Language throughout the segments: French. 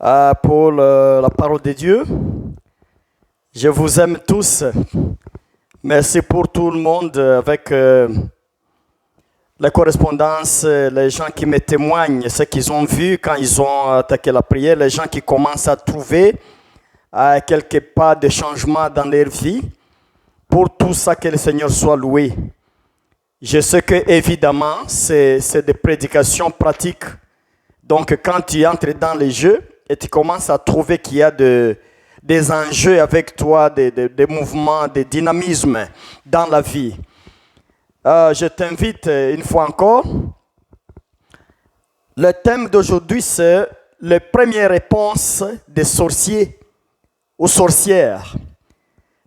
pour la parole de Dieu. Je vous aime tous. Merci pour tout le monde avec la correspondance, les gens qui me témoignent, ce qu'ils ont vu quand ils ont attaqué la prière, les gens qui commencent à trouver quelques pas de changement dans leur vie. Pour tout ça, que le Seigneur soit loué. Je sais que évidemment, c'est des prédications pratiques. Donc, quand tu entres dans les jeux et tu commences à trouver qu'il y a des enjeux avec toi, des mouvements, des dynamismes dans la vie, je t'invite une fois encore. Le thème d'aujourd'hui, c'est les premières réponses des sorciers ou sorcières.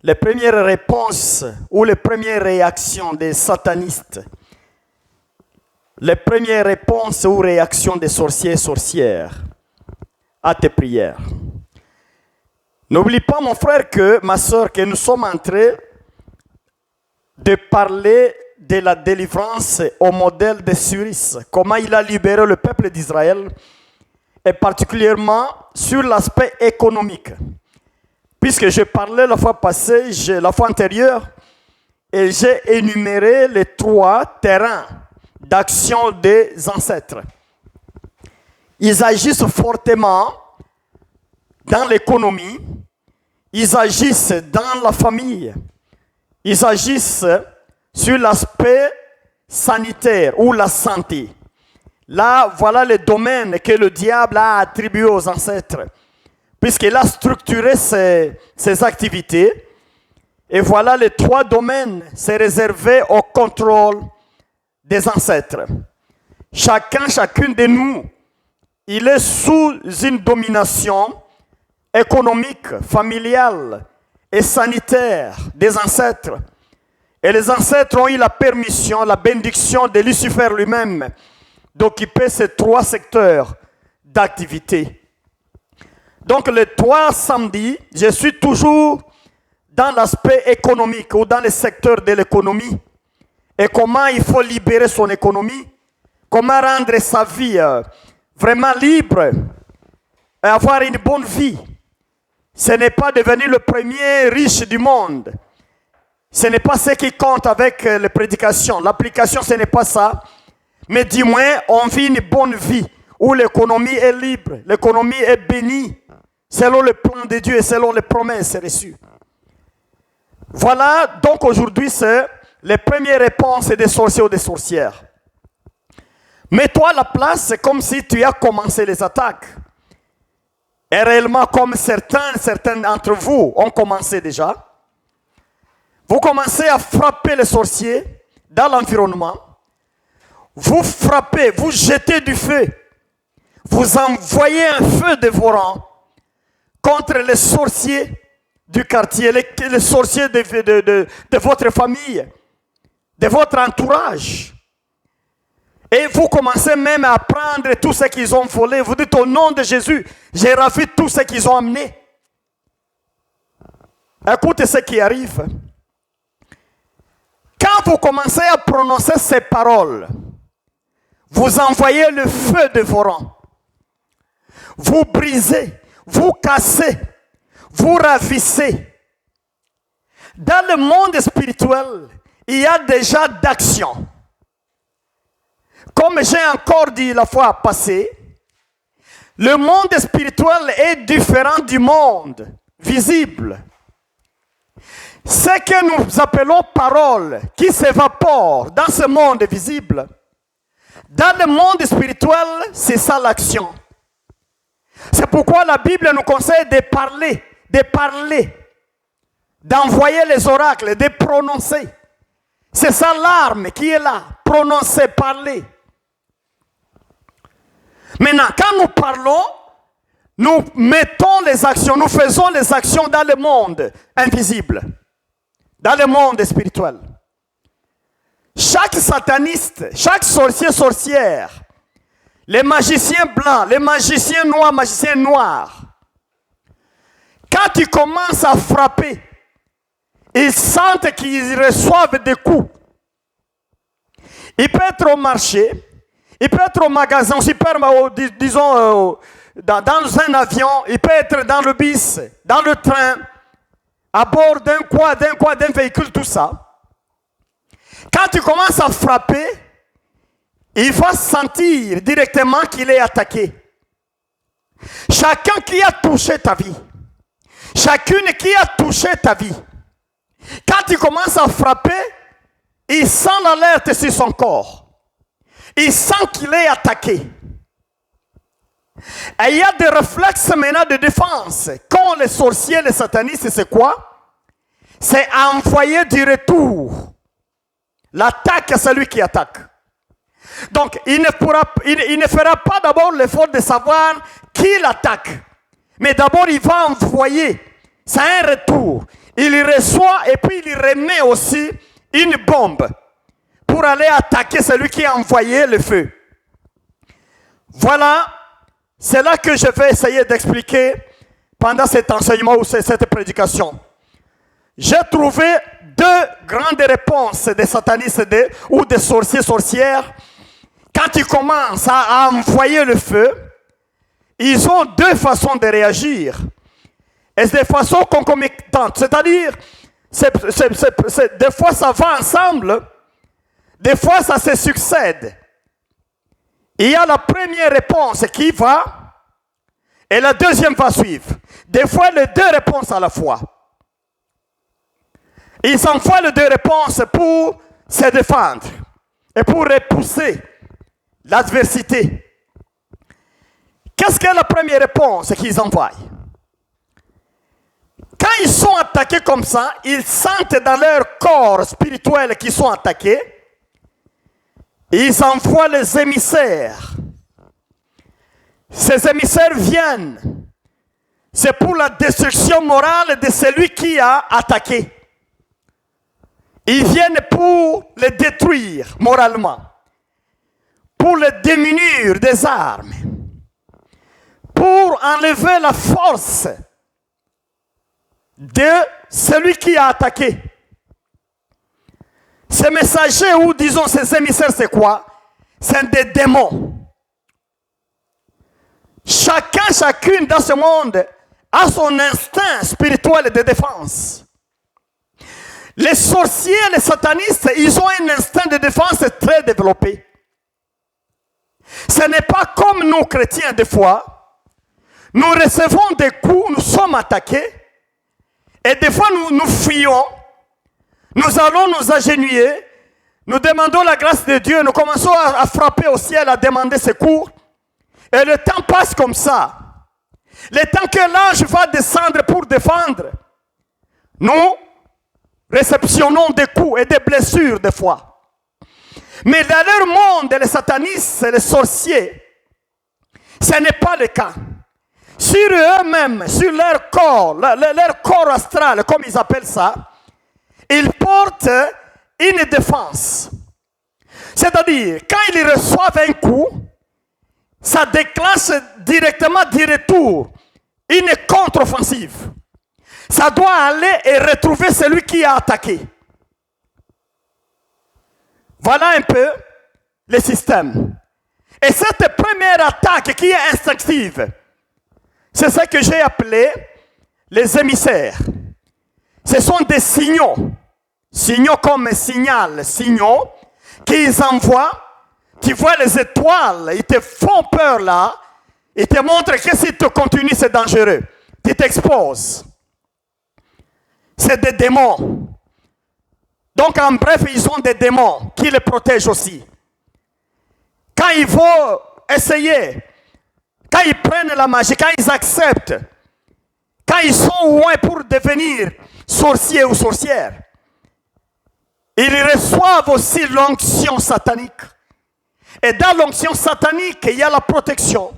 Les premières réponses ou les premières réactions des satanistes. Les premières réponses ou réactions des sorciers et sorcières à tes prières. N'oublie pas, mon frère, ma soeur, que nous sommes en train de parler de la délivrance au modèle de Cyrus, comment il a libéré le peuple d'Israël, et particulièrement sur l'aspect économique. Puisque je parlais la fois passée, la fois antérieure, et j'ai énuméré les 3 terrains d'action des ancêtres. Ils agissent fortement dans l'économie, ils agissent dans la famille, ils agissent sur l'aspect sanitaire ou la santé. Là, voilà les domaines que le diable a attribués aux ancêtres, puisqu'il a structuré ses activités. Et voilà les 3 domaines, c'est réservé au contrôle des ancêtres. Chacune de nous, il est sous une domination économique, familiale et sanitaire des ancêtres. Et les ancêtres ont eu la permission, la bénédiction de Lucifer lui-même d'occuper ces 3 secteurs d'activité. Donc les 3 samedis, je suis toujours dans l'aspect économique ou dans le secteur de l'économie. Et comment il faut libérer son économie, comment rendre sa vie vraiment libre et avoir une bonne vie. Ce n'est pas devenir le premier riche du monde. Ce n'est pas ce qui compte avec les prédications. L'application, ce n'est pas ça. Mais du moins, on vit une bonne vie où l'économie est libre, l'économie est bénie, selon le plan de Dieu et selon les promesses reçues. Voilà, donc aujourd'hui, c'est les premières réponses des sorciers ou des sorcières. Mets-toi à la place, c'est comme si tu as commencé les attaques. Et réellement, comme certains d'entre vous ont commencé déjà, vous commencez à frapper les sorciers dans l'environnement. Vous frappez, vous jetez du feu. Vous envoyez un feu dévorant contre les sorciers du quartier, les sorciers de votre famille, de votre entourage. Et vous commencez même à prendre tout ce qu'ils ont volé. Vous dites au nom de Jésus, j'ai ravi tout ce qu'ils ont amené. Écoutez ce qui arrive. Quand vous commencez à prononcer ces paroles, vous envoyez le feu dévorant. Vous brisez, vous cassez, vous ravissez. Dans le monde spirituel, il y a déjà d'action. Comme j'ai encore dit la fois passée, le monde spirituel est différent du monde visible. Ce que nous appelons paroles qui s'évaporent dans ce monde visible, dans le monde spirituel, c'est ça l'action. C'est pourquoi la Bible nous conseille de parler, d'envoyer les oracles, de prononcer. C'est ça l'arme qui est là, prononcer, parler. Maintenant, quand nous parlons, nous mettons les actions, nous faisons les actions dans le monde invisible, dans le monde spirituel. Chaque sataniste, chaque sorcier, sorcière, les magiciens blancs, les magiciens noirs, quand ils commencent à frapper, ils sentent qu'ils reçoivent des coups. Il peut être au marché, il peut être au magasin, disons dans un avion, il peut être dans le bus, dans le train, à bord d'un véhicule, tout ça. Quand tu commences à frapper, il va sentir directement qu'il est attaqué. Chacun qui a touché ta vie, chacune qui a touché ta vie, quand tu commences à frapper, il sent l'alerte sur son corps. Il sent qu'il est attaqué. Et il y a des réflexes maintenant de défense. Quand les sorciers, les satanistes, c'est quoi? C'est envoyer du retour l'attaque à celui qui attaque. Donc, il ne fera pas d'abord l'effort de savoir qui l'attaque. Mais d'abord, il va envoyer. C'est un retour. Il reçoit et puis il remet aussi une bombe pour aller attaquer celui qui a envoyé le feu. Voilà, c'est là que je vais essayer d'expliquer pendant cet enseignement ou cette prédication. J'ai trouvé deux grandes réponses des satanistes ou des sorciers, sorcières. Quand ils commencent à envoyer le feu, ils ont deux façons de réagir. Et c'est des façons concomitantes. C'est-à-dire, des fois ça va ensemble, des fois ça se succède. Il y a la première réponse qui va, et la deuxième va suivre. Des fois, les deux réponses à la fois. Ils envoient les deux réponses pour se défendre et pour repousser l'adversité. Qu'est-ce que la première réponse qu'ils envoient? Quand ils sont attaqués comme ça, ils sentent dans leur corps spirituel qu'ils sont attaqués. Ils envoient les émissaires. Ces émissaires viennent. C'est pour la destruction morale de celui qui a attaqué. Ils viennent pour le détruire moralement, pour le démunir des armes, pour enlever la force de celui qui a attaqué. Ces messagers ou disons ces émissaires, c'est quoi? C'est des démons. Chacune dans ce monde a son instinct spirituel de défense. Les sorciers, les satanistes, ils ont un instinct de défense très développé. Ce n'est pas comme nous chrétiens des fois. Nous recevons des coups, nous sommes attaqués. Et des fois nous fuyons. Nous allons nous agenouiller. Nous demandons la grâce de Dieu. Nous commençons à frapper au ciel, à demander secours. Et le temps passe comme ça. Le temps que l'ange va descendre pour défendre, nous réceptionnons des coups et des blessures des fois. Mais dans leur monde, les satanistes, les sorciers, ce n'est pas le cas. Sur eux-mêmes, sur leur corps astral, comme ils appellent ça, ils portent une défense. C'est-à-dire, quand ils reçoivent un coup, ça déclenche directement du retour une contre-offensive. Ça doit aller et retrouver celui qui a attaqué. Voilà un peu le système. Et cette première attaque qui est instinctive, c'est ce que j'ai appelé les émissaires. Ce sont des signaux. Signaux comme signal, signaux qu'ils envoient. Tu vois les étoiles, ils te font peur là. Ils te montrent que si tu continues, c'est dangereux. Tu t'exposes. C'est des démons. Donc en bref, ils ont des démons qui les protègent aussi. Quand ils vont essayer, quand ils prennent la magie, quand ils acceptent, quand ils sont loin pour devenir sorciers ou sorcières, ils reçoivent aussi l'onction satanique. Et dans l'onction satanique, il y a la protection.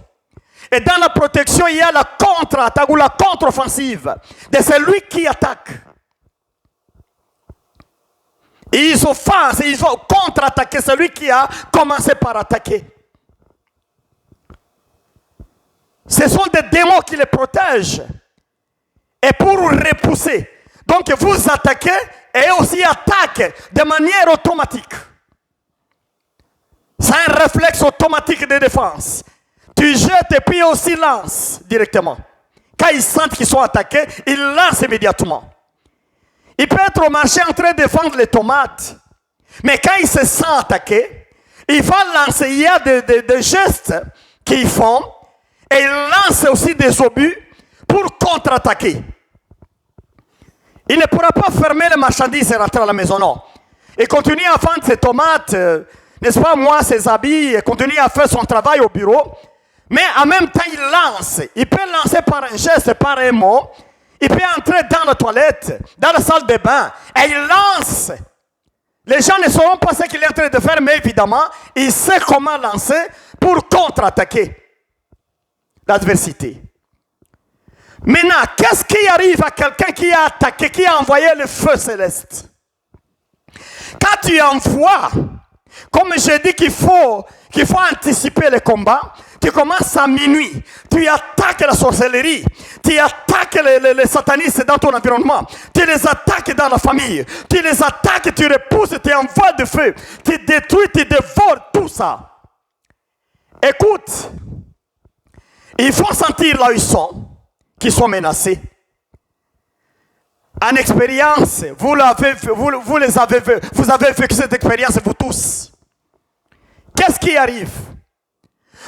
Et dans la protection, il y a la contre-attaque ou la contre-offensive de celui qui attaque. Et ils offensent, ils ont contre-attaqué celui qui a commencé par attaquer. Ce sont des démons qui les protègent. Et pour repousser. Donc vous attaquez et aussi attaquent de manière automatique. C'est un réflexe automatique de défense. Tu jettes et puis aussi lance directement. Quand ils sentent qu'ils sont attaqués, ils lancent immédiatement. Il peut être au marché en train de vendre les tomates. Mais quand il se sent attaqué, il va lancer. Il y a des gestes qu'ils font. Et il lance aussi des obus pour contre-attaquer. Il ne pourra pas fermer les marchandises et rentrer à la maison, non. Il continue à vendre ses tomates, n'est-ce pas, moi, ses habits, et continue à faire son travail au bureau. Mais en même temps, il lance. Il peut lancer par un geste, par un mot. Il peut entrer dans la toilette, dans la salle de bain, et il lance. Les gens ne sauront pas ce qu'il est en train de faire, mais évidemment, il sait comment lancer pour contre-attaquer l'adversité. Maintenant, qu'est-ce qui arrive à quelqu'un qui a attaqué, qui a envoyé le feu céleste? Quand tu envoies, comme j'ai dit qu'il faut anticiper les combats, tu commences à minuit, tu attaques la sorcellerie, tu attaques les satanistes dans ton environnement, tu les attaques dans la famille, tu les attaques, tu repousses, tu envoies du feu, tu détruis, tu dévores tout ça. Écoute, il faut sentir là où ils sont, qu'ils sont menacés. En expérience, vous avez vécu cette expérience, vous tous. Qu'est-ce qui arrive?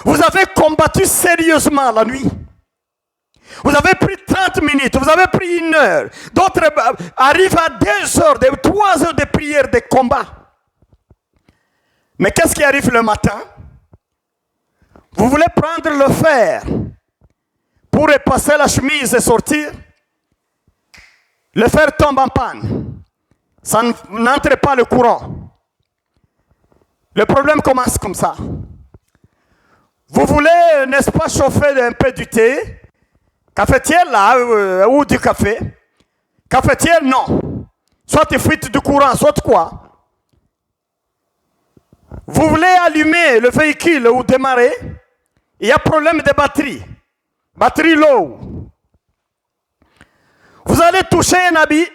Vous avez combattu sérieusement la nuit. Vous avez pris 30 minutes, vous avez pris 1 heure. D'autres arrivent à 2 heures, 3 heures de prière, de combat. Mais qu'est-ce qui arrive le matin? Vous voulez prendre le fer pour repasser la chemise et sortir. Le fer tombe en panne. Ça n'entre pas le courant. Le problème commence comme ça. Vous voulez, n'est-ce pas, chauffer un peu du thé? Cafetière là, ou du café? Cafetière, non. Soit tu fuites du courant, soit quoi? Vous voulez allumer le véhicule ou démarrer? Il y a problème de batterie. Batterie low. Vous allez toucher un habit,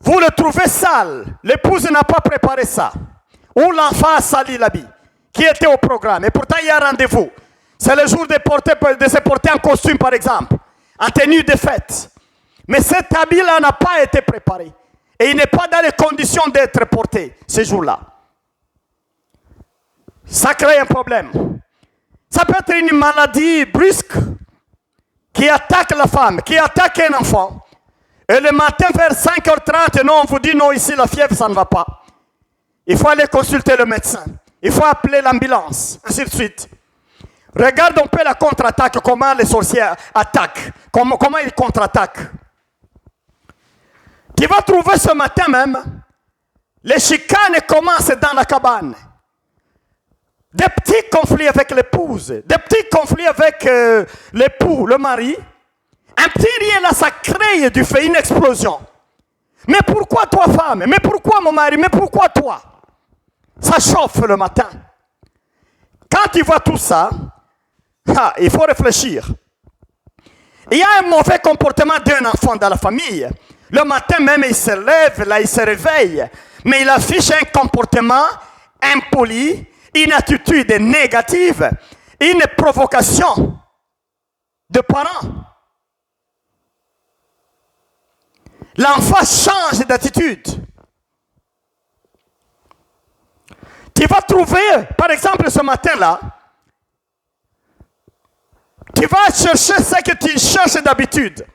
vous le trouvez sale. L'épouse n'a pas préparé ça. Ou l'enfant a sali l'habit qui était au programme. Et pourtant, il y a rendez-vous. C'est le jour de se porter en costume, par exemple, en tenue de fête. Mais cet habit-là n'a pas été préparé. Et il n'est pas dans les conditions d'être porté ce jour-là. Ça crée un problème. Ça peut être une maladie brusque qui attaque la femme, qui attaque un enfant. Et le matin vers 5h30, non, on vous dit non, ici la fièvre, ça ne va pas. Il faut aller consulter le médecin. Il faut appeler l'ambulance, ainsi de suite. Regarde un peu la contre-attaque, comment les sorciers attaquent, comment ils contre-attaquent. Tu vas trouver ce matin même, les chicanes commencent dans la cabane. Des petits conflits avec l'épouse, des petits conflits avec l'époux, le mari. Un petit rien là, ça crée du feu, une explosion. Mais pourquoi toi, femme? Mais pourquoi mon mari? Mais pourquoi toi? Ça chauffe le matin. Quand tu vois tout ça, il faut réfléchir. Il y a un mauvais comportement d'un enfant dans la famille. Le matin même, il se lève, là, il se réveille. Mais il affiche un comportement impoli, une attitude négative, une provocation de parents. L'enfant change d'attitude. Tu vas trouver, par exemple, ce matin-là, tu vas chercher ce que tu cherches d'habitude.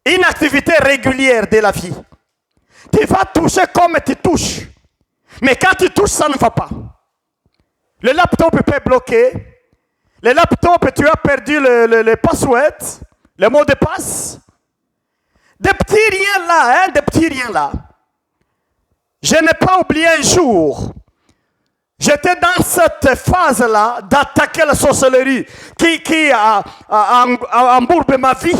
Une activité régulière de la vie. Tu vas toucher comme tu touches. Mais quand tu touches, ça ne va pas. Le laptop peut bloquer. Le laptop, tu as perdu le password, le mot de passe. Des petits riens là, des petits riens là. Je n'ai pas oublié un jour. J'étais dans cette phase-là d'attaquer la sorcellerie qui a embourbé ma vie.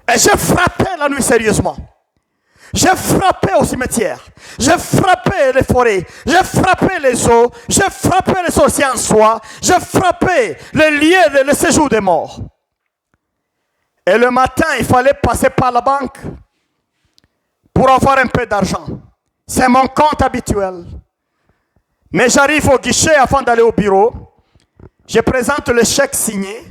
Et j'ai frappé la nuit sérieusement. J'ai frappé au cimetière. J'ai frappé les forêts. J'ai frappé les eaux. J'ai frappé les sorciers en soi. J'ai frappé les lieux, le séjour des morts. Et le matin, il fallait passer par la banque pour avoir un peu d'argent. C'est mon compte habituel. Mais j'arrive au guichet avant d'aller au bureau. Je présente le chèque signé.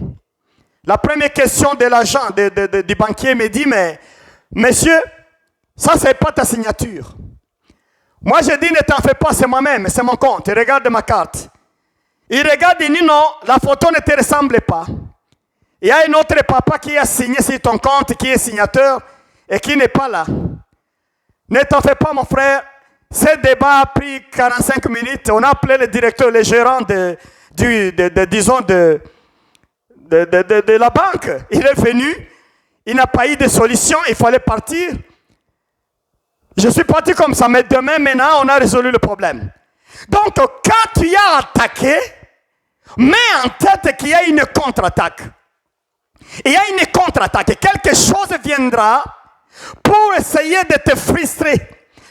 La première question de l'agent, du banquier me dit, mais monsieur, ça c'est pas ta signature. Moi je dis, ne t'en fais pas, c'est moi-même, c'est mon compte. Il regarde ma carte. Il regarde et dit, non, la photo ne te ressemble pas. Il y a un autre papa qui a signé sur ton compte, qui est signateur et qui n'est pas là. Ne t'en fais pas, mon frère. Ce débat a pris 45 minutes. On a appelé le directeur, le gérant de la banque. Il est venu. Il n'a pas eu de solution. Il fallait partir. Je suis parti comme ça. Mais demain, maintenant, on a résolu le problème. Donc, quand tu as attaqué, mets en tête qu'il y a une contre-attaque. Il y a une contre-attaque. Quelque chose viendra pour essayer de te frustrer,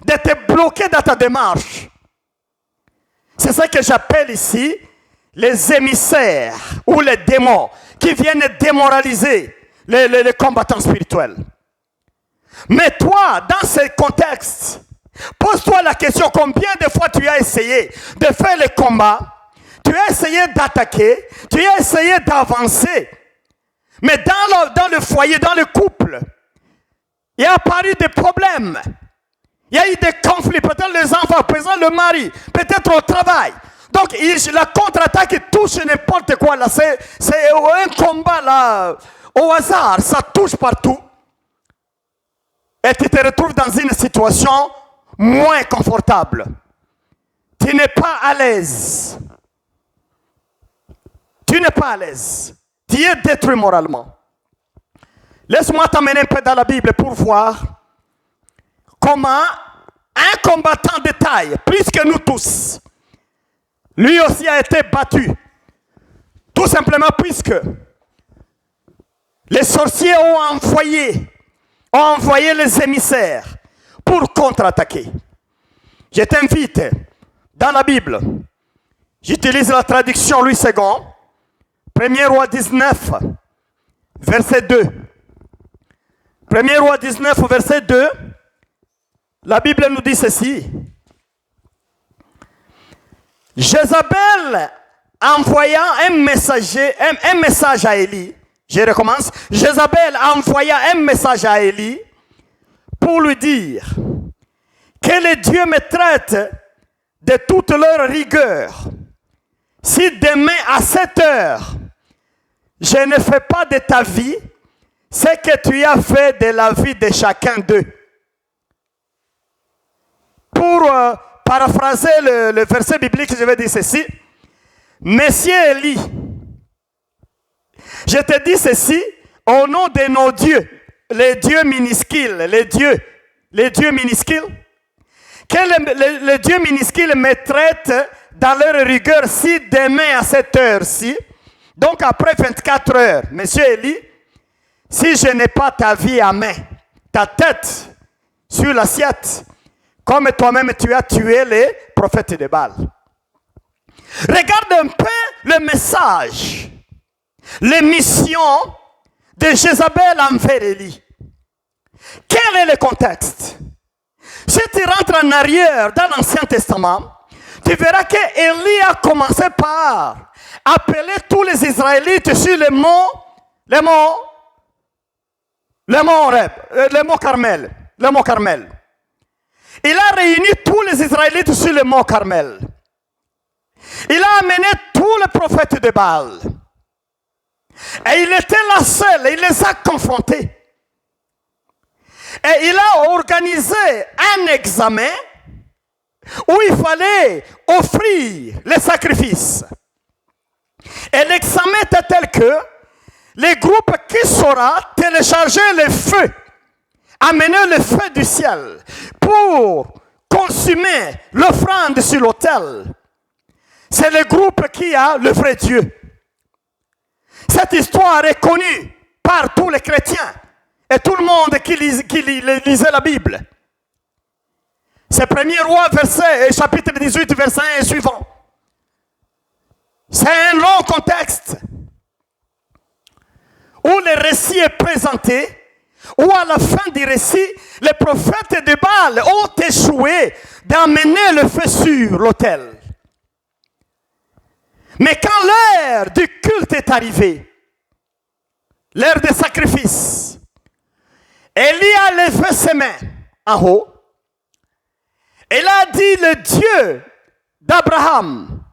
de te bloquer dans ta démarche. C'est ça que j'appelle ici les émissaires ou les démons qui viennent démoraliser les combattants spirituels. Mais toi, dans ce contexte, pose-toi la question, combien de fois tu as essayé de faire le combat, tu as essayé d'attaquer, tu as essayé d'avancer, mais dans le foyer, dans le couple, il y a apparu des problèmes. Il y a eu des conflits, peut-être les enfants, peut-être le mari, peut-être au travail. Donc la contre-attaque touche n'importe quoi là. C'est un combat là, au hasard, ça touche partout. Et tu te retrouves dans une situation moins confortable. Tu n'es pas à l'aise. Tu n'es pas à l'aise. Tu es détruit moralement. Laisse-moi t'amener un peu dans la Bible pour voir comment un combattant de taille, plus que nous tous, lui aussi a été battu. Tout simplement puisque les sorciers ont envoyé les émissaires pour contre-attaquer. Je t'invite dans la Bible, j'utilise la traduction Louis II, 1er roi 19, verset 2. 1er roi 19, verset 2, la Bible nous dit ceci. Jézabel envoya un message à Élie. Je recommence. Jézabel envoya un message à Élie pour lui dire que les dieux me traitent de toute leur rigueur. Si demain à 7 heures, je ne fais pas de ta vie ce que tu as fait de la vie de chacun d'eux. Pour paraphraser le verset biblique, je vais dire ceci. Monsieur Élie, je te dis ceci au nom de nos dieux, les dieux minuscules, les dieux minuscules, que les dieux minuscules me traitent dans leur rigueur si demain à cette heure-ci, donc après 24 heures, monsieur Élie, si je n'ai pas ta vie à main, ta tête sur l'assiette, comme toi-même tu as tué les prophètes de Baal. Regarde un peu le message, les missions de Jézabel envers Élie. Quel est le contexte? Si tu rentres en arrière dans l'Ancien Testament, tu verras que Élie a commencé par appeler tous les Israélites sur le mont Carmel. Il a réuni tous les Israélites sur le mont Carmel. Il a amené tous les prophètes de Baal. Et il était là seul, et il les a confrontés. Et il a organisé un examen où il fallait offrir les sacrifices. Et l'examen était tel que les groupes qui saura télécharger le feu, amener le feu du ciel pour consumer l'offrande sur l'autel, c'est le groupe qui a le vrai Dieu. Cette histoire est connue par tous les chrétiens et tout le monde qui lisait la Bible. C'est 1er roi, chapitre 18, verset 1 et suivant. C'est un long contexte où le récit est présenté, où à la fin du récit, les prophètes de Baal ont échoué d'amener le feu sur l'autel. Mais quand l'heure du culte est arrivée, l'heure des sacrifices, Élie a levé ses mains en haut. Il a dit, le Dieu d'Abraham,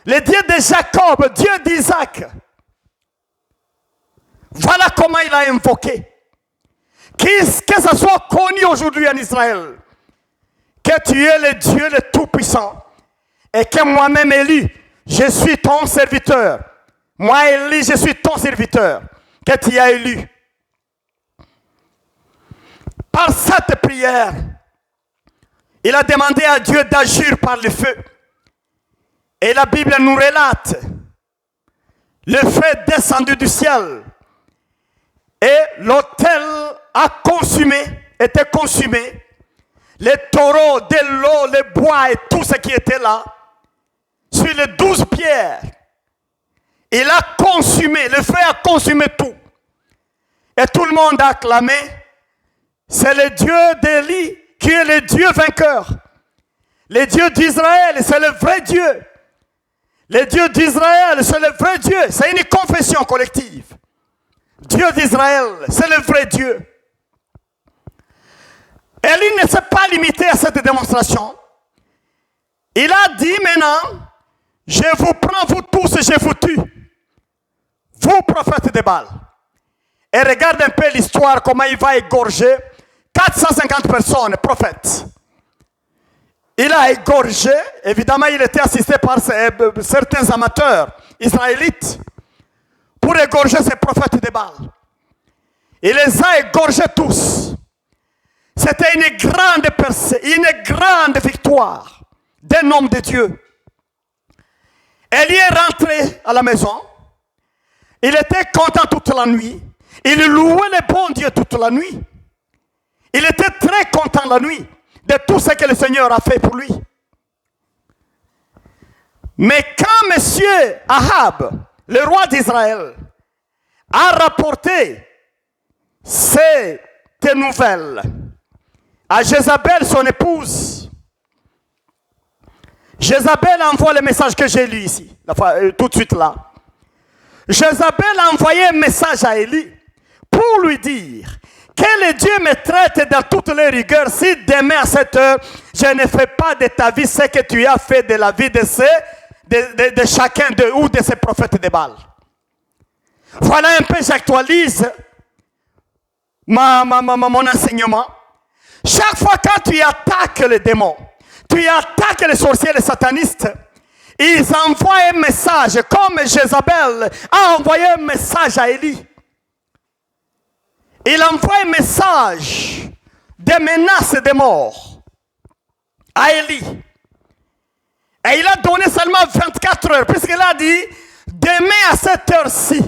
le Dieu de Jacob, Dieu d'Isaac. Voilà comment il a invoqué. Que ça soit connu aujourd'hui en Israël, que tu es le Dieu le Tout-Puissant et que moi-même, Élie, je suis ton serviteur. Moi, Élie, je suis ton serviteur que tu as élu. Par cette prière, il a demandé à Dieu d'agir par le feu. Et la Bible nous relate le feu descendu du ciel. Et l'autel était consumé. Les taureaux, de l'eau, les bois et tout ce qui était là, sur les 12 pierres, il a consumé, le feu a consumé tout. Et tout le monde a acclamé, c'est le Dieu d'Élie qui est le Dieu vainqueur. Le Dieu d'Israël, c'est le vrai Dieu. Le Dieu d'Israël, c'est le vrai Dieu. C'est une confession collective. Dieu d'Israël, c'est le vrai Dieu. Élie ne s'est pas limité à cette démonstration. Il a dit maintenant, je vous prends vous tous et je vous tue. Vous, prophètes de Baal. Et regarde un peu l'histoire, comment il va égorger 450 personnes, prophètes. Il a égorgé, évidemment il était assisté par certains amateurs israélites pour égorger ces prophètes de Baal. Il les a égorgés tous. C'était une grande percée, une grande victoire d'un homme de Dieu. Élie est rentré à la maison. Il était content toute la nuit. Il louait le bon Dieu toute la nuit. Il était très content la nuit de tout ce que le Seigneur a fait pour lui. Mais quand M. Ahab, le roi d'Israël, a rapporté ces nouvelles à Jézabel, son épouse, Jézabel envoie le message que j'ai lu ici, tout de suite là. Jézabel a envoyé un message à Élie pour lui dire que le Dieu me traite dans toutes les rigueurs si demain à cette heure, je ne fais pas de ta vie ce que tu as fait de la vie de chacun de ces prophètes de Baal. Voilà un peu, j'actualise mon enseignement. Chaque fois quand tu attaques les démons, tu attaques les sorciers, les satanistes, ils envoient un message, comme Jézabel a envoyé un message à Élie. Il envoie un message de menaces de mort à Élie. Et il a donné seulement 24 heures, puisqu'il a dit, demain à cette heure-ci.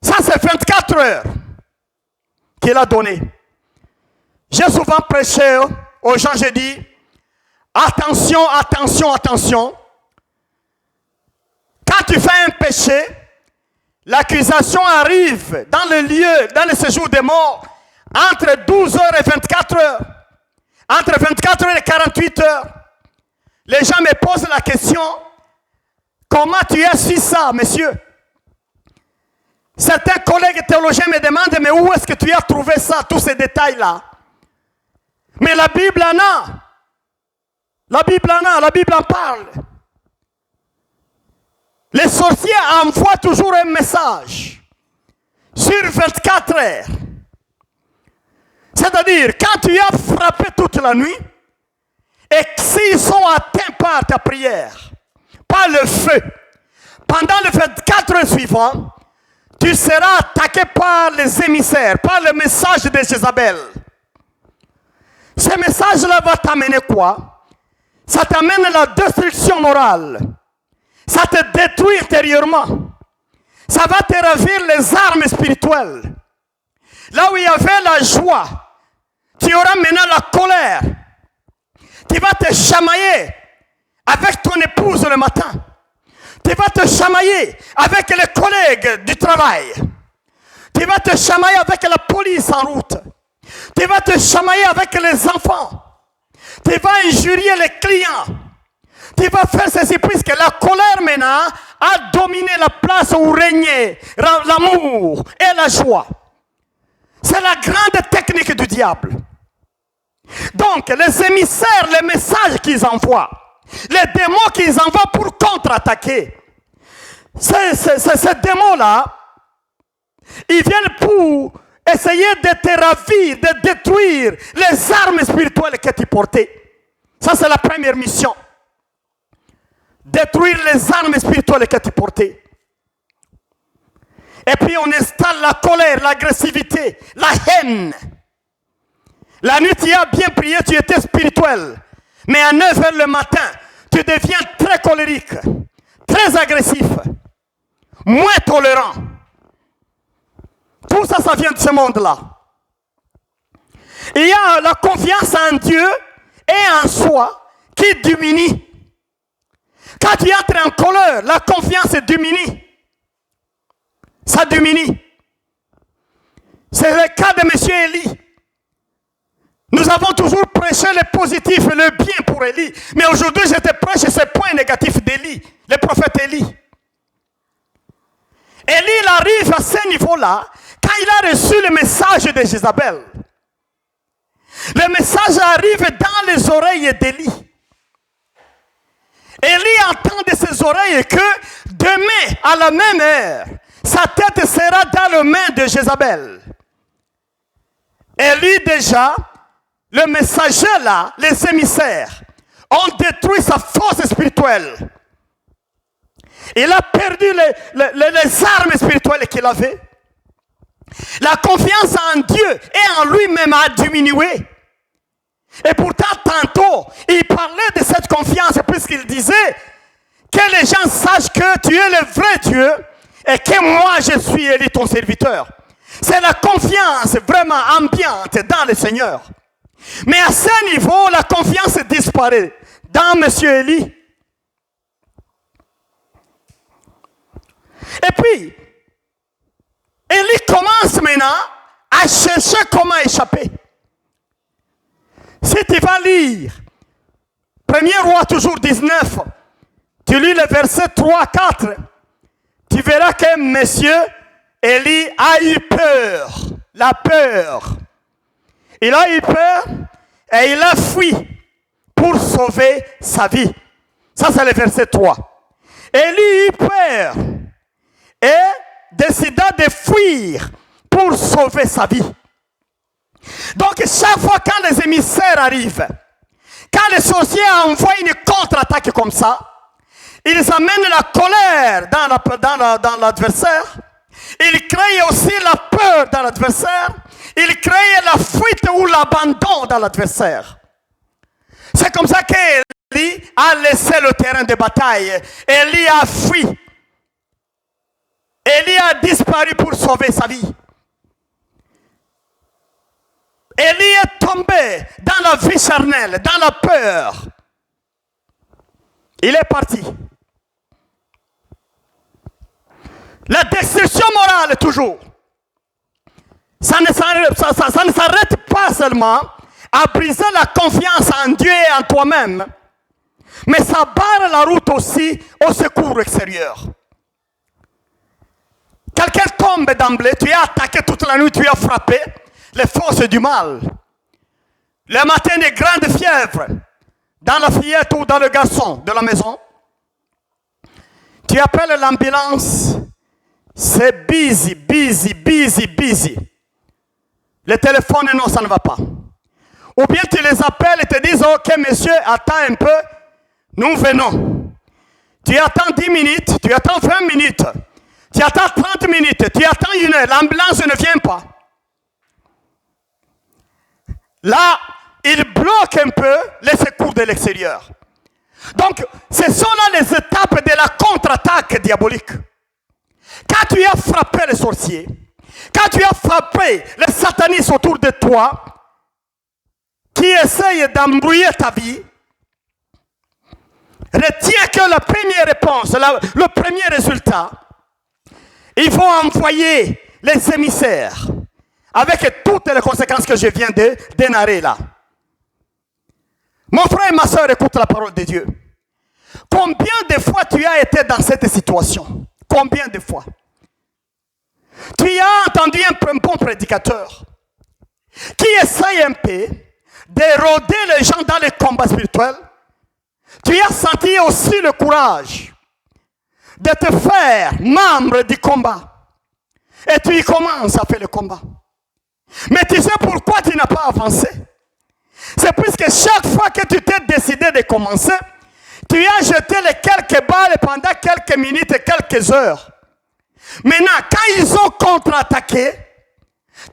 Ça, c'est 24 heures qu'il a donné. J'ai souvent prêché aux gens, j'ai dit, attention, attention, attention. Quand tu fais un péché, l'accusation arrive dans le lieu, dans le séjour des morts, entre 12 heures et 24 heures. Entre 24 heures et 48 heures. Les gens me posent la question, comment tu as su ça, monsieur? Certains collègues théologiens me demandent, mais où est-ce que tu as trouvé ça, tous ces détails-là? Mais la Bible en a. La Bible en a, la Bible en parle. Les sorciers envoient toujours un message sur 24 heures. C'est-à-dire, quand tu as frappé toute la nuit, et s'ils sont atteints par ta prière, par le feu, pendant les 24 heures suivantes, tu seras attaqué par les émissaires, par le message de Jézabel. Ce message-là va t'amener quoi? Ça t'amène la destruction morale. Ça te détruit intérieurement. Ça va te ravir les armes spirituelles. Là où il y avait la joie, tu auras maintenant la colère. Tu vas te chamailler avec ton épouse le matin. Tu vas te chamailler avec les collègues du travail. Tu vas te chamailler avec la police en route. Tu vas te chamailler avec les enfants. Tu vas injurier les clients. tu vas faire ceci puisque la colère maintenant a dominé la place où régnait l'amour et la joie. C'est la grande technique du diable. Donc, les émissaires, les messages qu'ils envoient, les démons qu'ils envoient pour contre-attaquer, ces démons-là, ils viennent pour essayer de te ravir, de détruire les armes spirituelles que tu portais. Ça, c'est la première mission. Détruire les armes spirituelles que tu portais. Et puis on installe la colère, l'agressivité, la haine. La nuit, tu as bien prié, tu étais spirituel. Mais à 9h le matin, tu deviens très colérique, très agressif, moins tolérant. Tout ça, ça vient de ce monde-là. Il y a la confiance en Dieu et en soi qui diminue. Quand tu entres en colère, la confiance diminue. Ça diminue. C'est le cas de M. Élie. Nous avons toujours prêché le positif et le bien pour Élie. Mais aujourd'hui, je te prêche ce point négatif d'Élie, le prophète Élie. Élie, il arrive à ce niveau-là quand il a reçu le message de Jézabel. Le message arrive dans les oreilles d'Élie. Élie entend de ses oreilles que demain, à la même heure, sa tête sera dans les mains de Jézabel. Élie déjà, le messager là, les émissaires, ont détruit sa force spirituelle. Il a perdu les armes spirituelles qu'il avait. La confiance en Dieu et en lui-même a diminué. Et pourtant, tantôt, il parlait de cette confiance puisqu'il disait que les gens sachent que tu es le vrai Dieu et que moi, je suis Élie, ton serviteur. C'est la confiance vraiment ambiante dans le Seigneur. Mais à ce niveau, la confiance disparaît dans M. Élie. Et puis, Élie commence maintenant à chercher comment échapper. Si tu vas lire 1er roi toujours 19, tu lis le verset 3-4, tu verras que monsieur Élie a eu peur, la peur. Il a eu peur et il a fui pour sauver sa vie. Ça c'est le verset 3. Élie eut peur et décida de fuir pour sauver sa vie. Donc, chaque fois quand les émissaires arrivent, quand les sorciers envoient une contre-attaque comme ça, ils amènent la colère dans l'adversaire, ils créent aussi la peur dans l'adversaire, ils créent la fuite ou l'abandon dans l'adversaire. C'est comme ça qu'Élie a laissé le terrain de bataille. Élie a fui. Élie a disparu pour sauver sa vie. Élie est tombé dans la vie charnelle, dans la peur. Il est parti. La destruction morale, toujours. Ça ne s'arrête pas seulement à briser la confiance en Dieu et en toi-même, mais ça barre la route aussi au secours extérieur. Quelqu'un tombe d'emblée, tu es attaqué toute la nuit, tu as frappé les forces du mal. Le matin, des grandes fièvres dans la fillette ou dans le garçon de la maison. Tu appelles l'ambulance, c'est busy. Le téléphone, non, ça ne va pas. Ou bien tu les appelles et te disent, ok monsieur, attends un peu, nous venons. Tu attends 10 minutes, tu attends 20 minutes, tu attends 30 minutes, tu attends 1 heure, l'ambulance ne vient pas. Là, il bloque un peu les secours de l'extérieur. Donc, ce sont là les étapes de la contre-attaque diabolique. Quand tu as frappé les sorciers, quand tu as frappé les satanistes autour de toi, qui essayent d'embrouiller ta vie, retiens que la première réponse, le premier résultat, ils vont envoyer les émissaires avec toutes les conséquences que je viens de dénarrer là. Mon frère et ma soeur, écoute la parole de Dieu. Combien de fois tu as été dans cette situation? Combien de fois? Tu as entendu un bon prédicateur qui essaye un peu d'éroder les gens dans les combats spirituels. Tu as senti aussi le courage de te faire membre du combat. Et tu y commences à faire le combat. Mais tu sais pourquoi tu n'as pas avancé? C'est puisque chaque fois que tu t'es décidé de commencer, tu as jeté les quelques balles pendant quelques minutes et quelques heures. Maintenant, quand ils ont contre-attaqué,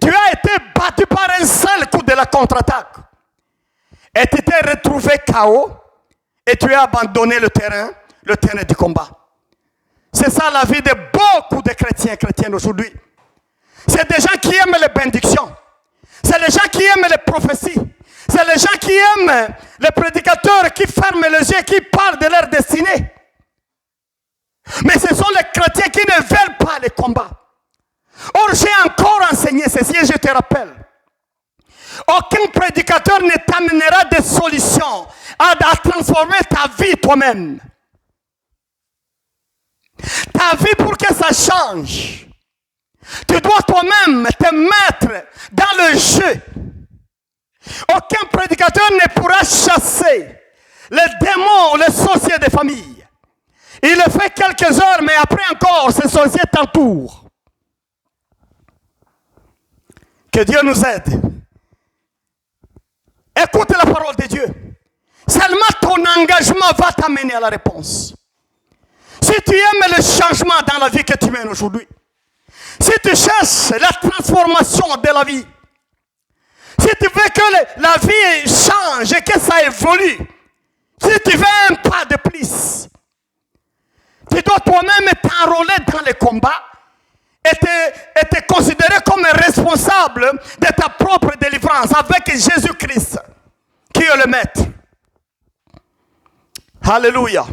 tu as été battu par un seul coup de la contre-attaque. Et tu t'es retrouvé KO et tu as abandonné le terrain du combat. C'est ça la vie de beaucoup de chrétiens et chrétiennes aujourd'hui. C'est des gens qui aiment les bénédictions. C'est les gens qui aiment les prophéties. C'est les gens qui aiment les prédicateurs qui ferment les yeux, qui parlent de leur destinée. Mais ce sont les chrétiens qui ne veulent pas les combats. Or, j'ai encore enseigné ceci et je te rappelle. Aucun prédicateur ne t'amènera des solutions à transformer ta vie toi-même. Ta vie, pour que ça change, tu dois toi-même te mettre dans le jeu. Aucun prédicateur ne pourra chasser les démons ou les sorciers des familles. Il le fait quelques heures, mais après encore, ces sorciers t'entourent. Que Dieu nous aide. Écoute la parole de Dieu. Seulement ton engagement va t'amener à la réponse. Si tu aimes le changement dans la vie que tu mènes aujourd'hui, si tu cherches la transformation de la vie, si tu veux que la vie change et que ça évolue, si tu veux un pas de plus, tu dois toi-même t'enrôler dans les combats et te considérer comme responsable de ta propre délivrance avec Jésus-Christ, qui est le maître. Alléluia.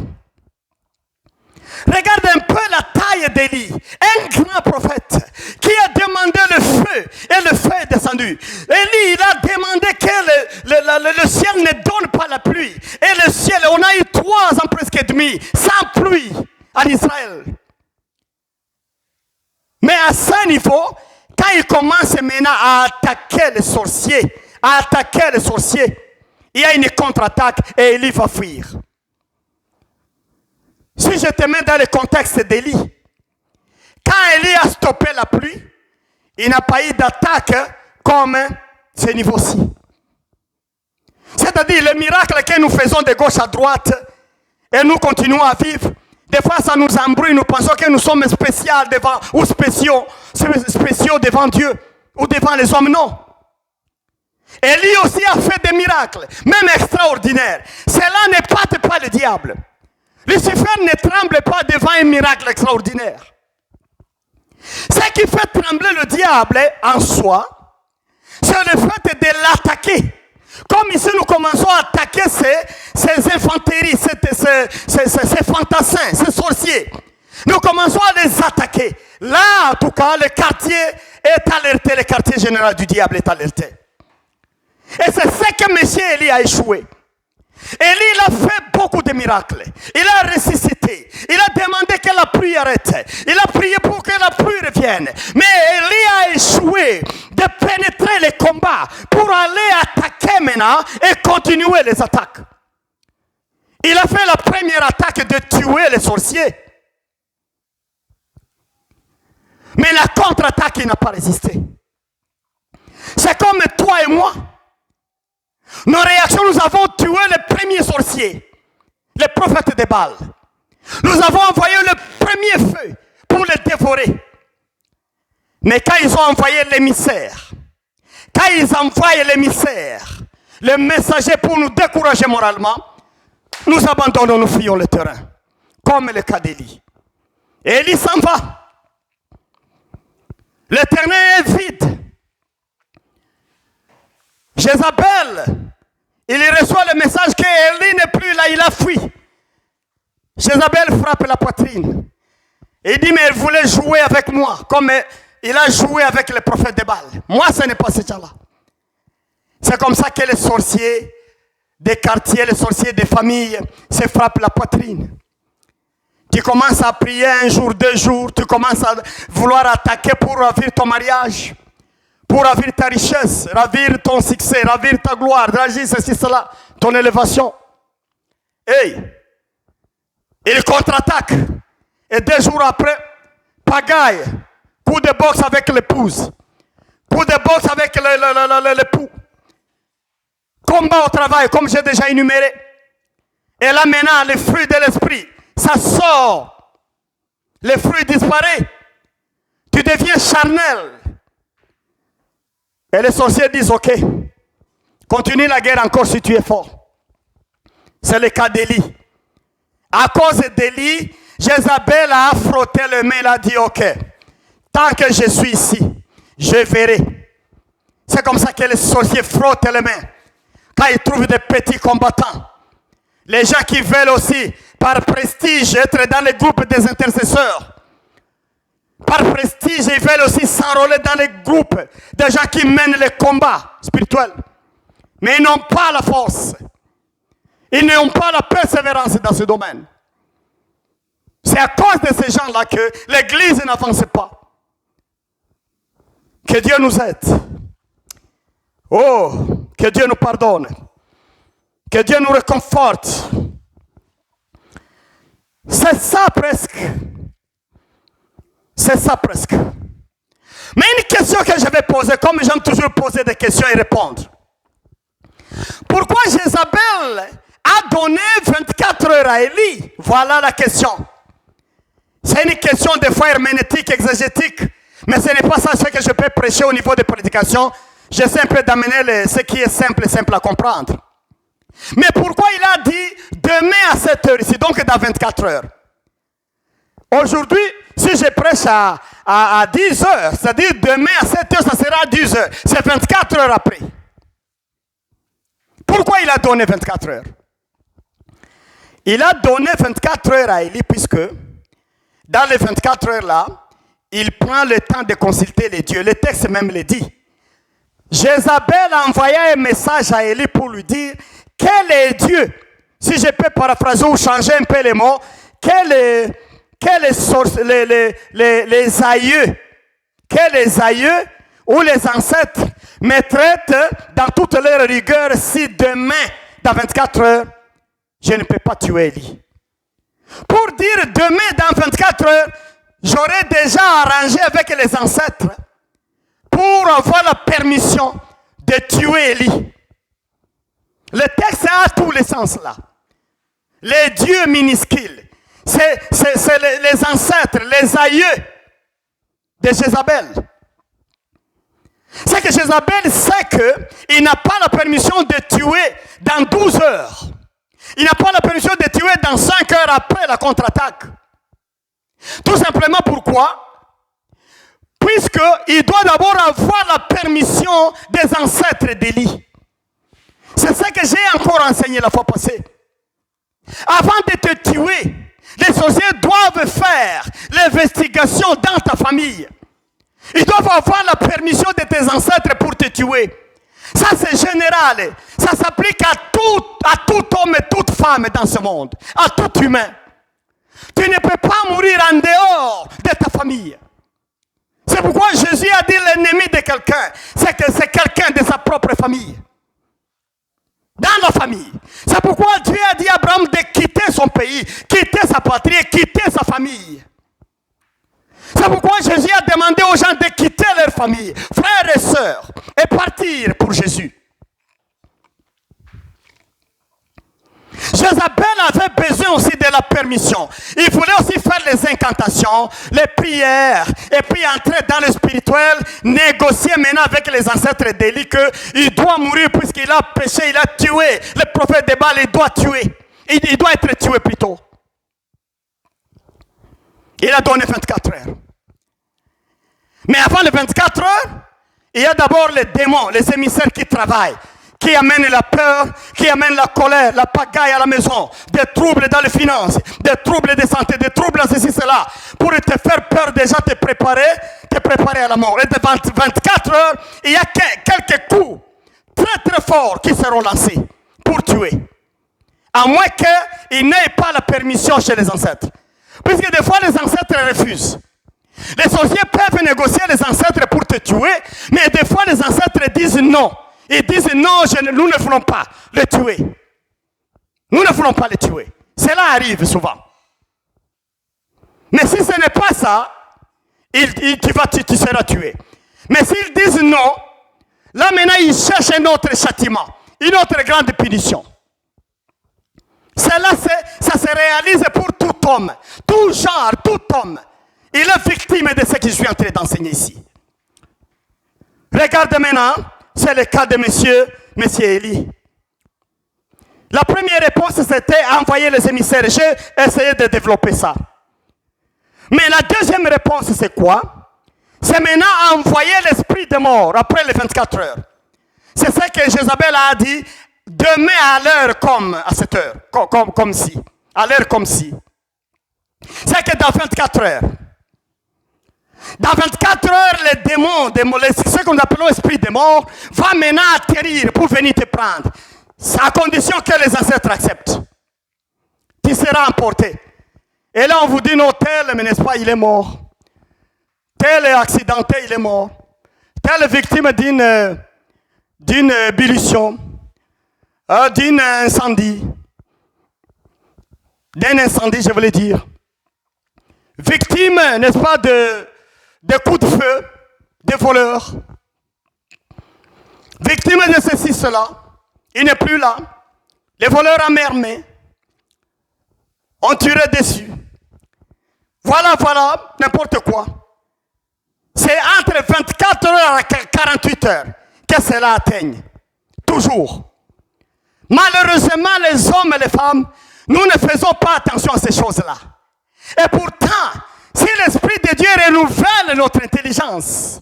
Regarde un peu la taille d'Élie, un grand prophète qui a demandé le feu et le feu est descendu. Élie, il a demandé que le ciel ne donne pas la pluie. Et le ciel, on a eu 3 ans presque et demi sans pluie en Israël. Mais à ce niveau, quand il commence maintenant à attaquer les sorciers, il y a une contre-attaque et Élie va fuir. Si je te mets dans le contexte d'Élie, quand Élie a stoppé la pluie, il n'a pas eu d'attaque comme ce niveau-ci. C'est-à-dire le miracle que nous faisons de gauche à droite et nous continuons à vivre, des fois ça nous embrouille, nous pensons que nous sommes spéciaux devant, ou spéciaux devant Dieu ou devant les hommes, non. Élie aussi a fait des miracles, même extraordinaires. Cela n'épate pas le diable. Lucifer ne tremble pas devant un miracle extraordinaire. Ce qui fait trembler le diable en soi, c'est le fait de l'attaquer. Comme ici nous commençons à attaquer ces infanteries, ces fantassins, ces sorciers. Nous commençons à les attaquer. Là, en tout cas, le quartier est alerté, le quartier général du diable est alerté. Et c'est ce que M. Élie a échoué. Élie, il a fait beaucoup de miracles. Il a ressuscité. Il a demandé que la pluie arrête. Il a prié pour que la pluie revienne. Mais Élie a échoué de pénétrer les combats pour aller attaquer maintenant et continuer les attaques. Il a fait la première attaque de tuer les sorciers. Mais la contre-attaque, il n'a pas résisté. C'est comme toi et moi. Nos réactions, nous avons tué les premiers sorciers, les prophètes de Baal. Nous avons envoyé le premier feu pour les dévorer. Mais quand ils ont envoyé l'émissaire, le messager pour nous décourager moralement, nous abandonnons, nous fuyons le terrain, comme le cas d'Élie. Et Élie s'en va. Le terrain est vide. Jézabel, il reçoit le message qu'Élie n'est plus là, il a fui. Jézabel frappe la poitrine. Il dit, mais elle voulait jouer avec moi, comme il a joué avec les prophètes de Baal. Moi, ce n'est pas ce genre-là. C'est comme ça que les sorciers des quartiers, les sorciers des familles se frappent la poitrine. Tu commences à prier un jour, 2 jours, tu commences à vouloir attaquer pour ravir ton mariage, pour ravir ta richesse, ravir ton succès, ravir ta gloire, ravir ceci, cela, ton élévation. Hey, il contre-attaque. Et 2 jours après, pagaille, coup de boxe avec l'épouse, coup de boxe avec l'époux, combat au travail, comme j'ai déjà énuméré. Et là maintenant, les fruits de l'esprit, ça sort. Les fruits disparaissent. Tu deviens charnel. Et les sorciers disent, ok, continue la guerre encore si tu es fort. C'est le cas d'Élie. À cause d'Élie, Jézabel a frotté le main, elle a dit, ok, tant que je suis ici, je verrai. C'est comme ça que les sorciers frottent les mains. Quand ils trouvent des petits combattants. Les gens qui veulent aussi, par prestige, être dans les groupes des intercesseurs. Par prestige, ils veulent aussi s'enrôler dans les groupes des gens qui mènent les combats spirituels. Mais ils n'ont pas la force. Ils n'ont pas la persévérance dans ce domaine. C'est à cause de ces gens-là que l'Église n'avance pas. Que Dieu nous aide. Oh, que Dieu nous pardonne. Que Dieu nous réconforte. C'est ça presque. C'est ça presque. Mais une question que je vais poser, comme j'aime toujours poser des questions et répondre. Pourquoi Jézabel a donné 24 heures à Élie? Voilà la question. C'est une question des fois herméneutique, exégétique. Mais ce n'est pas ça ce que je peux prêcher au niveau des prédications. J'essaie un peu d'amener ce qui est simple à comprendre. Mais pourquoi il a dit demain à 7 heures ici, donc dans 24 heures? Aujourd'hui, si je prêche à 10 heures, c'est-à-dire demain à 7 heures, ça sera à 10 heures. C'est 24 heures après. Pourquoi il a donné 24 heures? Il a donné 24 heures à Élie puisque dans les 24 heures là, il prend le temps de consulter les dieux. Le texte même le dit. Jézabel a envoyé un message à Élie pour lui dire quel est Dieu? Si je peux paraphraser ou changer un peu les mots, les aïeux ou les ancêtres me traitent dans toute leur rigueur si demain, dans 24 heures, je ne peux pas tuer Élie. Pour dire demain, dans 24 heures, j'aurais déjà arrangé avec les ancêtres pour avoir la permission de tuer Élie. Le texte a tous les sens là. Les dieux minuscules, c'est les ancêtres, les aïeux de Jézabel. C'est que Jézabel sait qu'il n'a pas la permission de tuer dans 12 heures. Il n'a pas la permission de tuer dans 5 heures après la contre-attaque. Tout simplement pourquoi? Puisqu'il doit d'abord avoir la permission des ancêtres d'Élie. C'est ça que j'ai encore enseigné la fois passée. Avant de te tuer, les sorciers doivent faire l'investigation dans ta famille. Ils doivent avoir la permission de tes ancêtres pour te tuer. Ça c'est général. Ça s'applique à tout homme et toute femme dans ce monde. À tout humain. Tu ne peux pas mourir en dehors de ta famille. C'est pourquoi Jésus a dit l'ennemi de quelqu'un, c'est que c'est quelqu'un de sa propre famille. Dans la famille. C'est pourquoi Dieu a dit à Abraham de quitter son pays, quitter sa patrie, quitter sa famille. C'est pourquoi Jésus a demandé aux gens de quitter leur famille, frères et sœurs, et partir pour Jésus. Jézabel avait besoin aussi de la permission. Il voulait aussi faire les incantations, les prières, et puis entrer dans le spirituel, négocier maintenant avec les ancêtres d'Élie qu'il doit mourir puisqu'il a péché, il a tué. Le prophète de Baal, il doit tuer. Il doit être tué plutôt. Il a donné 24 heures. Mais avant les 24 heures, il y a d'abord les démons, les émissaires qui travaillent, qui amènent la peur, qui amènent la colère, la pagaille à la maison, des troubles dans les finances, des troubles de santé, des troubles à ceci, cela, pour te faire peur déjà, te préparer à la mort. Et de 24 heures, il y a quelques coups très très forts qui seront lancés. pour tuer. À moins qu'ils n'aient pas la permission chez les ancêtres. Puisque des fois, les ancêtres refusent. Les sorciers peuvent négocier les ancêtres pour te tuer, mais des fois, les ancêtres disent non. Ils disent non, nous ne voulons pas le tuer. Nous ne voulons pas le tuer. Cela arrive souvent. Mais si ce n'est pas ça, tu seras tué. Mais s'ils disent non, là maintenant, ils cherchent un autre châtiment, une autre grande punition. Cela, ça se réalise pour tout homme, tout genre, tout homme. Il est victime de ce que je suis en train d'enseigner ici. Regarde maintenant, c'est le cas de monsieur Élie. La première réponse, c'était envoyer les émissaires. J'ai essayé de développer ça. Mais la deuxième réponse, c'est quoi? C'est maintenant envoyer l'esprit de mort après les 24 heures. C'est ce que Jézabel a dit. Demain à l'heure comme à cette heure, comme si, à l'heure comme si. C'est que dans 24 heures, dans 24 heures, les démons, ce qu'on appelle l'esprit de mort, va maintenant atterrir pour venir te prendre. C'est à condition que les ancêtres acceptent. Tu seras emporté. Et là, on vous dit non, tel, mais n'est-ce pas, il est mort. Tel est accidenté, il est mort. Telle victime d'une ébullition. D'un incendie, je voulais dire. Victime, n'est-ce pas, de coups de feu, des voleurs. Victime de ceci, cela. Il n'est plus là. Les voleurs amermés ont tiré dessus. Voilà, n'importe quoi. C'est entre 24 heures et 48 heures que cela atteigne. Toujours. Malheureusement, les hommes et les femmes, nous ne faisons pas attention à ces choses-là. Et pourtant, si l'Esprit de Dieu renouvelle notre intelligence,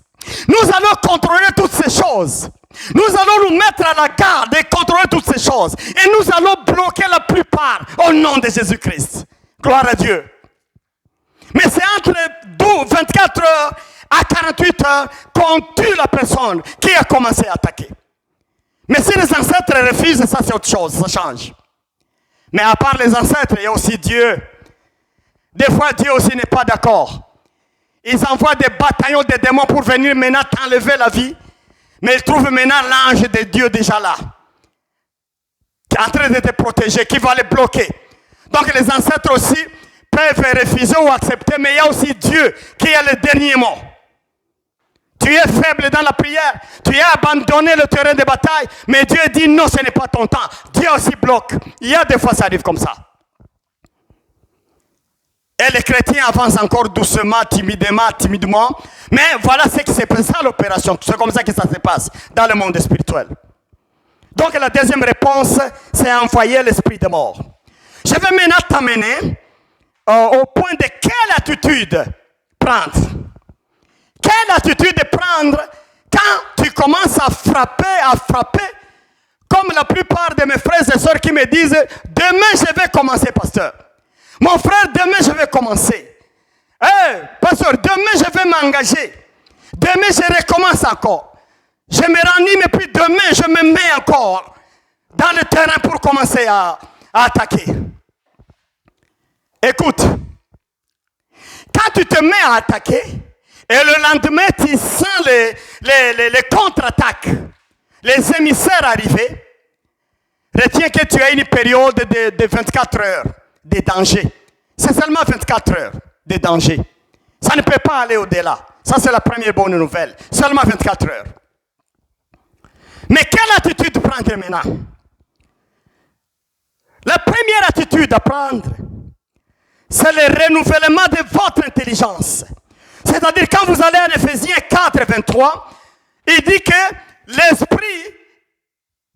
nous allons contrôler toutes ces choses. Nous allons nous mettre à la garde et contrôler toutes ces choses. Et nous allons bloquer la plupart au nom de Jésus-Christ. Gloire à Dieu. Mais c'est entre 24 heures à 48 heures qu'on tue la personne qui a commencé à attaquer. Mais si les ancêtres refusent, ça c'est autre chose, ça change. Mais à part les ancêtres, il y a aussi Dieu. Des fois, Dieu aussi n'est pas d'accord. Ils envoient des bataillons de démons pour venir maintenant t'enlever la vie. Mais ils trouvent maintenant l'ange de Dieu déjà là. Qui est en train de te protéger, qui va les bloquer. Donc les ancêtres aussi peuvent refuser ou accepter, mais il y a aussi Dieu qui a le dernier mot. Tu es faible dans la prière, tu as abandonné le terrain de bataille, mais Dieu dit non, ce n'est pas ton temps. Dieu aussi bloque. Il y a des fois ça arrive comme ça. Et les chrétiens avancent encore doucement, timidement. Mais voilà ce qui s'est passé à l'opération. C'est comme ça que ça se passe dans le monde spirituel. Donc la deuxième réponse, c'est envoyer l'esprit de mort. Je vais maintenant t'amener au point de quelle attitude prendre. Quelle attitude prendre quand tu commences à frapper, comme la plupart de mes frères et sœurs qui me disent « Demain, je vais commencer, pasteur. Mon frère, demain, je vais commencer. Pasteur, demain, je vais m'engager. Demain, je recommence encore. Je me ranime, et puis demain, je me mets encore dans le terrain pour commencer à attaquer. » Écoute, quand tu te mets à attaquer, et le lendemain, tu sens les contre-attaques, les émissaires arriver, retiens que tu as une période de 24 heures de danger. C'est seulement 24 heures de danger. Ça ne peut pas aller au-delà. Ça, c'est la première bonne nouvelle. Seulement 24 heures. Mais quelle attitude prendre maintenant? La première attitude à prendre, c'est le renouvellement de votre intelligence. C'est-à-dire, quand vous allez en Éphésiens 4, 23, il dit que l'Esprit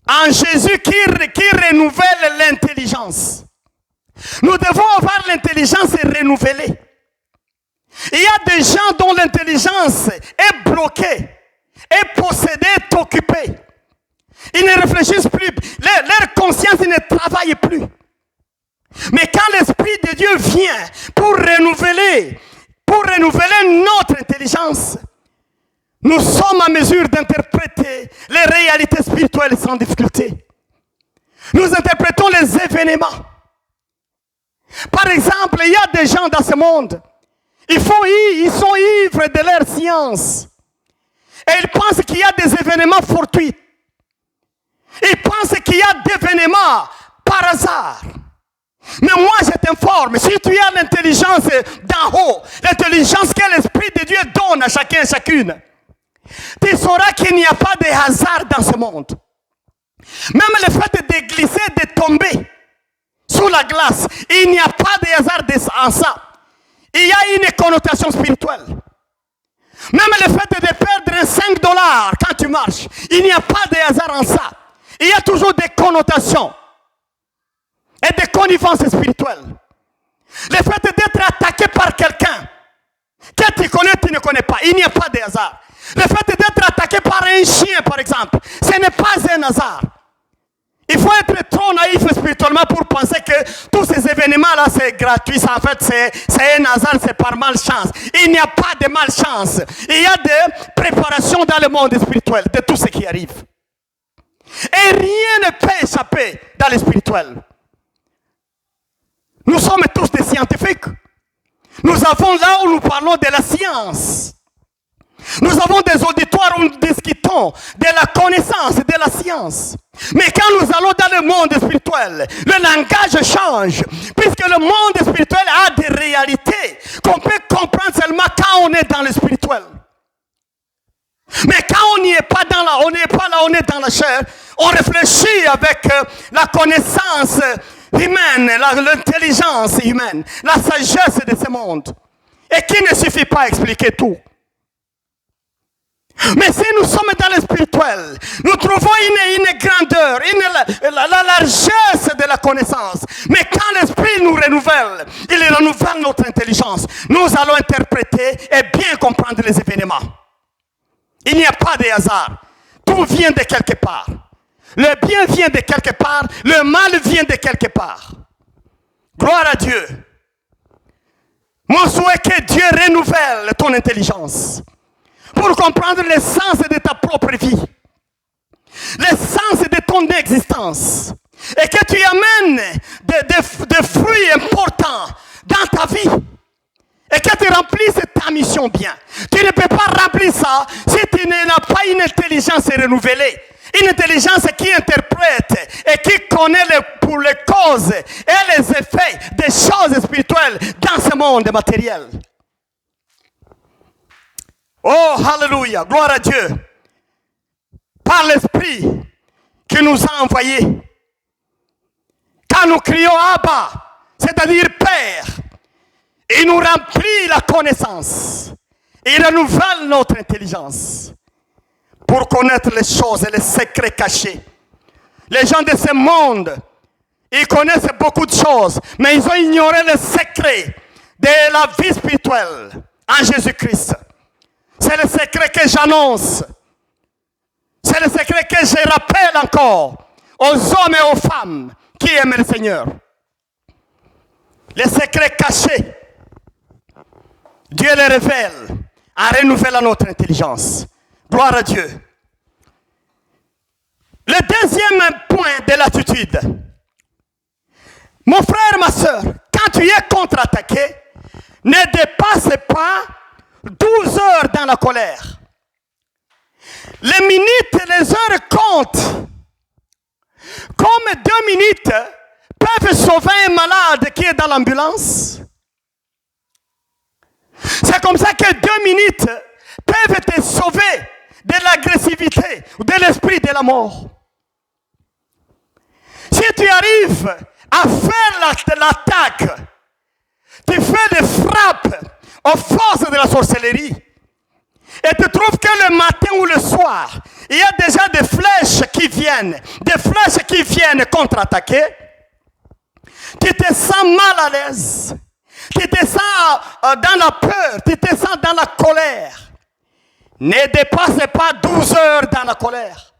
en Jésus qui renouvelle l'intelligence. Nous devons avoir l'intelligence renouvelée. Il y a des gens dont l'intelligence est bloquée, est possédée, est occupée. Ils ne réfléchissent plus. Leur conscience ne travaille plus. Mais quand l'Esprit de Dieu vient pour renouveler notre intelligence, nous sommes en mesure d'interpréter les réalités spirituelles sans difficulté. Nous interprétons les événements. Par exemple, il y a des gens dans ce monde, ils sont ivres de leur science. Et ils pensent qu'il y a des événements fortuits. Ils pensent qu'il y a des événements par hasard. Mais moi, je t'informe, si tu as l'intelligence d'en haut, l'intelligence que l'Esprit de Dieu donne à chacun et chacune, tu sauras qu'il n'y a pas de hasard dans ce monde. Même le fait de glisser, de tomber sous la glace, il n'y a pas de hasard en ça. Il y a une connotation spirituelle. Même le fait de perdre $5 quand tu marches, il n'y a pas de hasard en ça. Il y a toujours des connotations et des connivences spirituelles. Le fait d'être attaqué par quelqu'un que tu connais, tu ne connais pas, il n'y a pas de hasard. Le fait d'être attaqué par un chien, par exemple, ce n'est pas un hasard. Il faut être trop naïf spirituellement pour penser que tous ces événements-là, c'est gratuit. En fait, c'est un hasard, c'est par malchance. Il n'y a pas de malchance. Il y a des préparations dans le monde spirituel de tout ce qui arrive. Et rien ne peut échapper dans le spirituel. Nous sommes tous des scientifiques. Nous avons là où nous parlons de la science. Nous avons des auditoires où nous discutons de la connaissance, de la science. Mais quand nous allons dans le monde spirituel, le langage change. Puisque le monde spirituel a des réalités qu'on peut comprendre seulement quand on est dans le spirituel. Mais quand on n'y est pas on n'est pas là, on est dans la chair, on réfléchit avec la connaissance humaine, l'intelligence humaine, la sagesse de ce monde. Et qui ne suffit pas à expliquer tout. Mais si nous sommes dans le spirituel, nous trouvons une grandeur, la largesse de la connaissance. Mais quand l'Esprit nous renouvelle, il renouvelle notre intelligence. Nous allons interpréter et bien comprendre les événements. Il n'y a pas de hasard. Tout vient de quelque part. Le bien vient de quelque part, le mal vient de quelque part. Gloire à Dieu. Mon souhait est que Dieu renouvelle ton intelligence. Pour comprendre l'essence de ta propre vie, l'essence de ton existence, et que tu amènes des fruits importants dans ta vie, et que tu remplisses ta mission bien. Tu ne peux pas remplir ça si tu n'as pas une intelligence renouvelée, une intelligence qui interprète et qui connaît pour les causes et les effets des choses spirituelles dans ce monde matériel. Oh, hallelujah, gloire à Dieu. Par l'Esprit qui nous a envoyés. Quand nous crions Abba, c'est-à-dire Père, il nous remplit la connaissance. Il renouvelle notre intelligence pour connaître les choses et les secrets cachés. Les gens de ce monde, ils connaissent beaucoup de choses, mais ils ont ignoré les secrets de la vie spirituelle en Jésus-Christ. C'est le secret que j'annonce. C'est le secret que je rappelle encore aux hommes et aux femmes qui aiment le Seigneur. Les secrets cachés, Dieu les révèle en renouvelant notre intelligence. Gloire à Dieu. Le deuxième point de l'attitude. Mon frère, ma soeur, quand tu es contre-attaqué, ne dépasse pas 12 heures dans la colère. Les minutes et les heures comptent. Comme 2 minutes peuvent sauver un malade qui est dans l'ambulance. C'est comme ça que 2 minutes peuvent te sauver de l'agressivité ou de l'esprit de la mort. Si tu arrives à faire l'attaque, tu fais des frappes aux forces de la sorcellerie. Et tu trouves que le matin ou le soir, il y a déjà des flèches qui viennent contre-attaquer. Tu te sens mal à l'aise. Tu te sens dans la peur. Tu te sens dans la colère. Ne dépasse pas 12 heures dans la colère.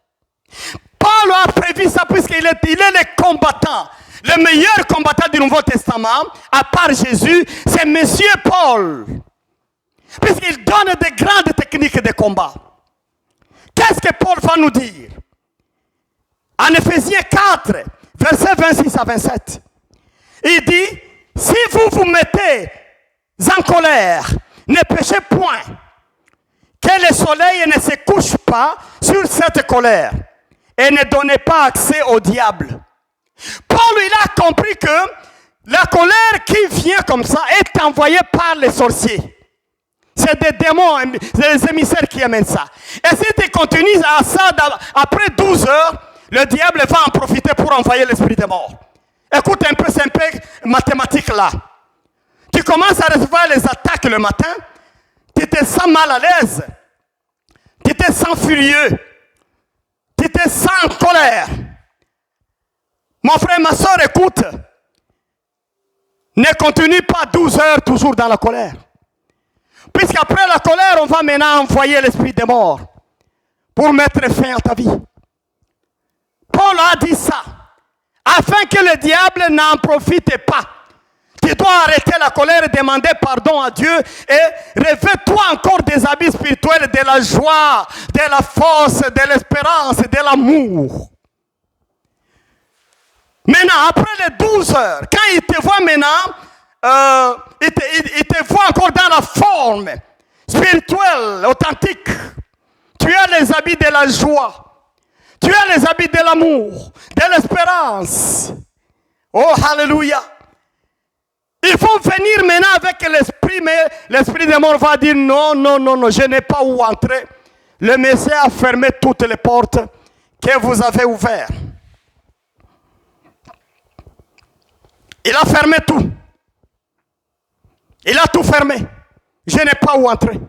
Paul a prévu ça puisqu'il est le combattant. Le meilleur combattant du Nouveau Testament, à part Jésus, c'est Monsieur Paul. Puisqu'il donne de grandes techniques de combat. Qu'est-ce que Paul va nous dire? En Éphésiens 4, Versets 26 à 27. Il dit, si vous vous mettez en colère, ne péchez point, que le soleil ne se couche pas sur cette colère et ne donnez pas accès au diable. Paul, il a compris que la colère qui vient comme ça est envoyée par les sorciers. C'est des démons, des émissaires qui amènent ça. Et si tu continues à ça, après 12 heures, le diable va en profiter pour envoyer l'esprit des morts. Écoute un peu, c'est un peu mathématique là. Tu commences à recevoir les attaques le matin, tu te sens mal à l'aise, tu te sens furieux, tu te sens en colère. Mon frère, ma soeur, écoute. Ne continue pas 12 heures toujours dans la colère. Puisqu'après la colère, on va maintenant envoyer l'esprit des morts pour mettre fin à ta vie. Paul a dit ça, afin que le diable n'en profite pas. Tu dois arrêter la colère et demander pardon à Dieu et revêt-toi encore des habits spirituels, de la joie, de la force, de l'espérance, de l'amour. Maintenant, après les 12 heures, quand il te voit maintenant, il te voit encore dans la forme spirituelle, authentique. Tu as les habits de la joie. Tu as les habits de l'amour, de l'espérance. Oh, alléluia. Il faut venir maintenant avec l'esprit, mais l'esprit de mort va dire non, je n'ai pas où entrer. Le Messie a fermé toutes les portes que vous avez ouvertes. Il a fermé tout. Il a tout fermé. Je n'ai pas où entrer.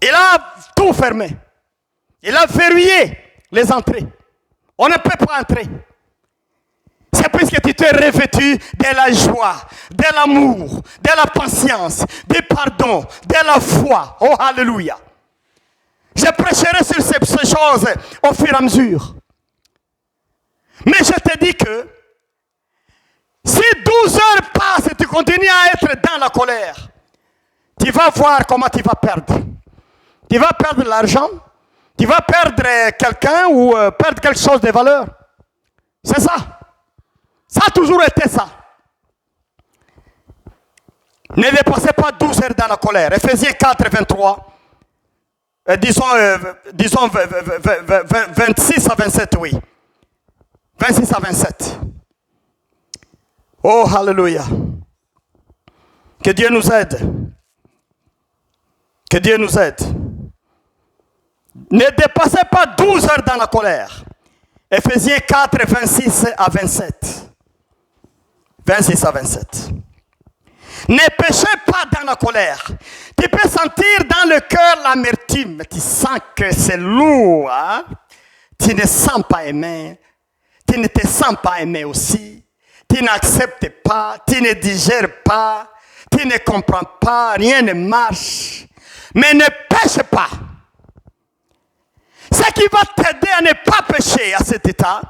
Il a tout fermé. Il a verrouillé les entrées. On ne peut pas entrer. C'est puisque tu t'es revêtu de la joie, de l'amour, de la patience, du pardon, de la foi. Oh, alléluia. Je prêcherai sur ces choses au fur et à mesure. Mais je te dis que si 12 heures passent et tu continues à être dans la colère, tu vas voir comment tu vas perdre. Tu vas perdre l'argent, tu vas perdre quelqu'un ou perdre quelque chose de valeur. C'est ça. Ça a toujours été ça. Ne dépassez pas 12 heures dans la colère. Ephésiens 4, 23. Disons 26 à 27, oui. 26 à 27. Oh, alléluia. Que Dieu nous aide. Que Dieu nous aide. Ne dépassez pas 12 heures dans la colère. Ephésiens 4, 26 à 27. 26 à 27. Ne péchez pas dans la colère. Tu peux sentir dans le cœur l'amertume. Tu sens que c'est lourd. Hein? Tu ne sens pas aimé. Tu ne te sens pas aimé aussi. Tu n'acceptes pas. Tu ne digères pas. Tu ne comprends pas. Rien ne marche. Mais ne pêche pas. Ce qui va t'aider à ne pas pécher à cet état,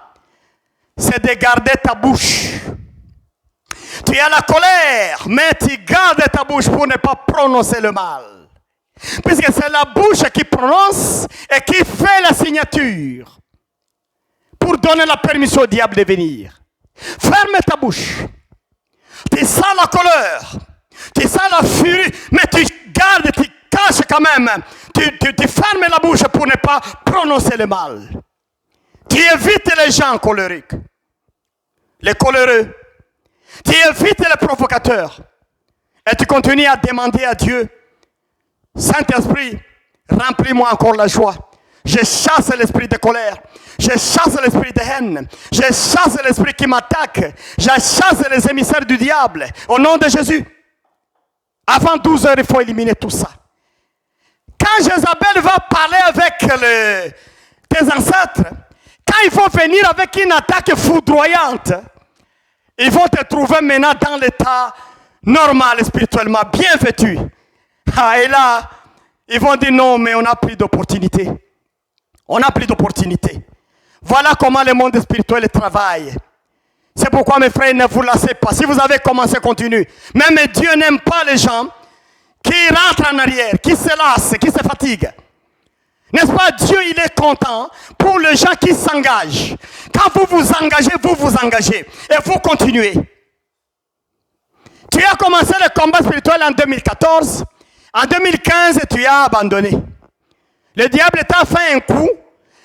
c'est de garder ta bouche. Tu as la colère, mais tu gardes ta bouche pour ne pas prononcer le mal. Puisque c'est la bouche qui prononce et qui fait la signature pour donner la permission au diable de venir. Ferme ta bouche. Tu sens la colère, tu sens la furie, mais tu gardes, tu caches quand même. Tu fermes la bouche pour ne pas prononcer le mal. Tu évites les gens colériques, les coléreux. Tu évites les provocateurs. Et tu continues à demander à Dieu, Saint-Esprit, remplis-moi encore la joie. Je chasse l'esprit de colère. Je chasse l'esprit de haine. Je chasse l'esprit qui m'attaque. Je chasse les émissaires du diable. Au nom de Jésus. Avant 12 heures, il faut éliminer tout ça. Quand Jézabel va parler avec tes ancêtres, quand il faut venir avec une attaque foudroyante, ils vont te trouver maintenant dans l'état normal spirituellement, bien vêtu. Ah, et là, ils vont dire non, mais on n'a plus d'opportunité. On n'a plus d'opportunité. Voilà comment le monde spirituel travaille. C'est pourquoi mes frères, ne vous lassez pas. Si vous avez commencé, continuez. Même Dieu n'aime pas les gens qui rentrent en arrière, qui se lassent, qui se fatiguent. N'est-ce pas? Dieu, il est content pour les gens qui s'engagent. Quand vous vous engagez et vous continuez. Tu as commencé le combat spirituel en 2014. En 2015, tu as abandonné. Le diable t'a fait un coup.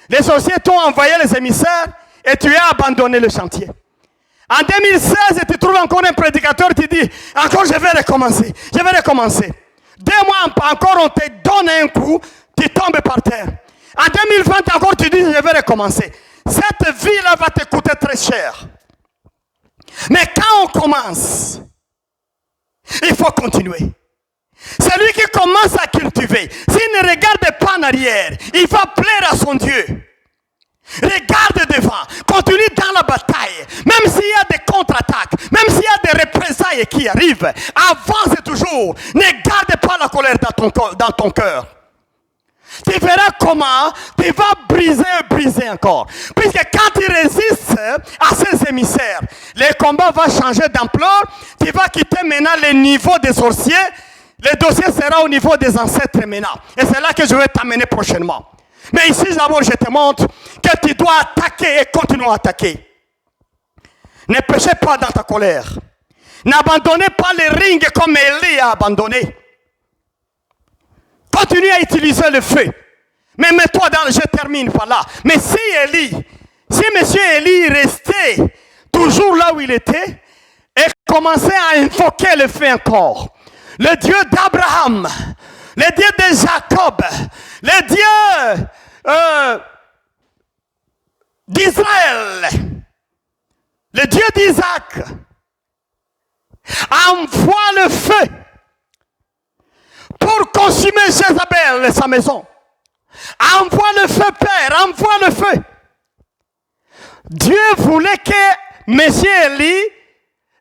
Les sorciers t'ont envoyé les émissaires et tu as abandonné le chantier. En 2016, tu trouves encore un prédicateur, tu dis, encore je vais recommencer. 2 mois encore, on te donne un coup, tu tombes par terre. En 2020 encore, tu dis, je vais recommencer. Cette vie-là va te coûter très cher. Mais quand on commence, il faut continuer. Celui qui commence à cultiver, s'il ne regarde pas en arrière, il va plaire à son Dieu. Regarde devant, continue dans la bataille, même s'il y a des contre-attaques, même s'il y a des représailles qui arrivent, avance toujours. Ne garde pas la colère dans ton cœur. Tu verras comment tu vas briser encore. Puisque quand tu résistes à ces émissaires, le combat va changer d'ampleur. Tu vas quitter maintenant le niveau des sorciers. Le dossier sera au niveau des ancêtres maintenant. Et c'est là que je vais t'amener prochainement. Mais ici, d'abord, je te montre que tu dois attaquer et continuer à attaquer. Ne péchez pas dans ta colère. N'abandonnez pas les rings comme Élie a abandonné. Continue à utiliser le feu. Mais mets-toi dans... Je termine par là. Mais si monsieur Élie restait toujours là où il était et commençait à invoquer le feu encore, le Dieu d'Abraham, le Dieu de Jacob, le Dieu d'Israël, le Dieu d'Isaac, envoie le feu pour consumer Jézabel et sa maison. Envoie le feu, Père, envoie le feu. Dieu voulait que Monsieur Élie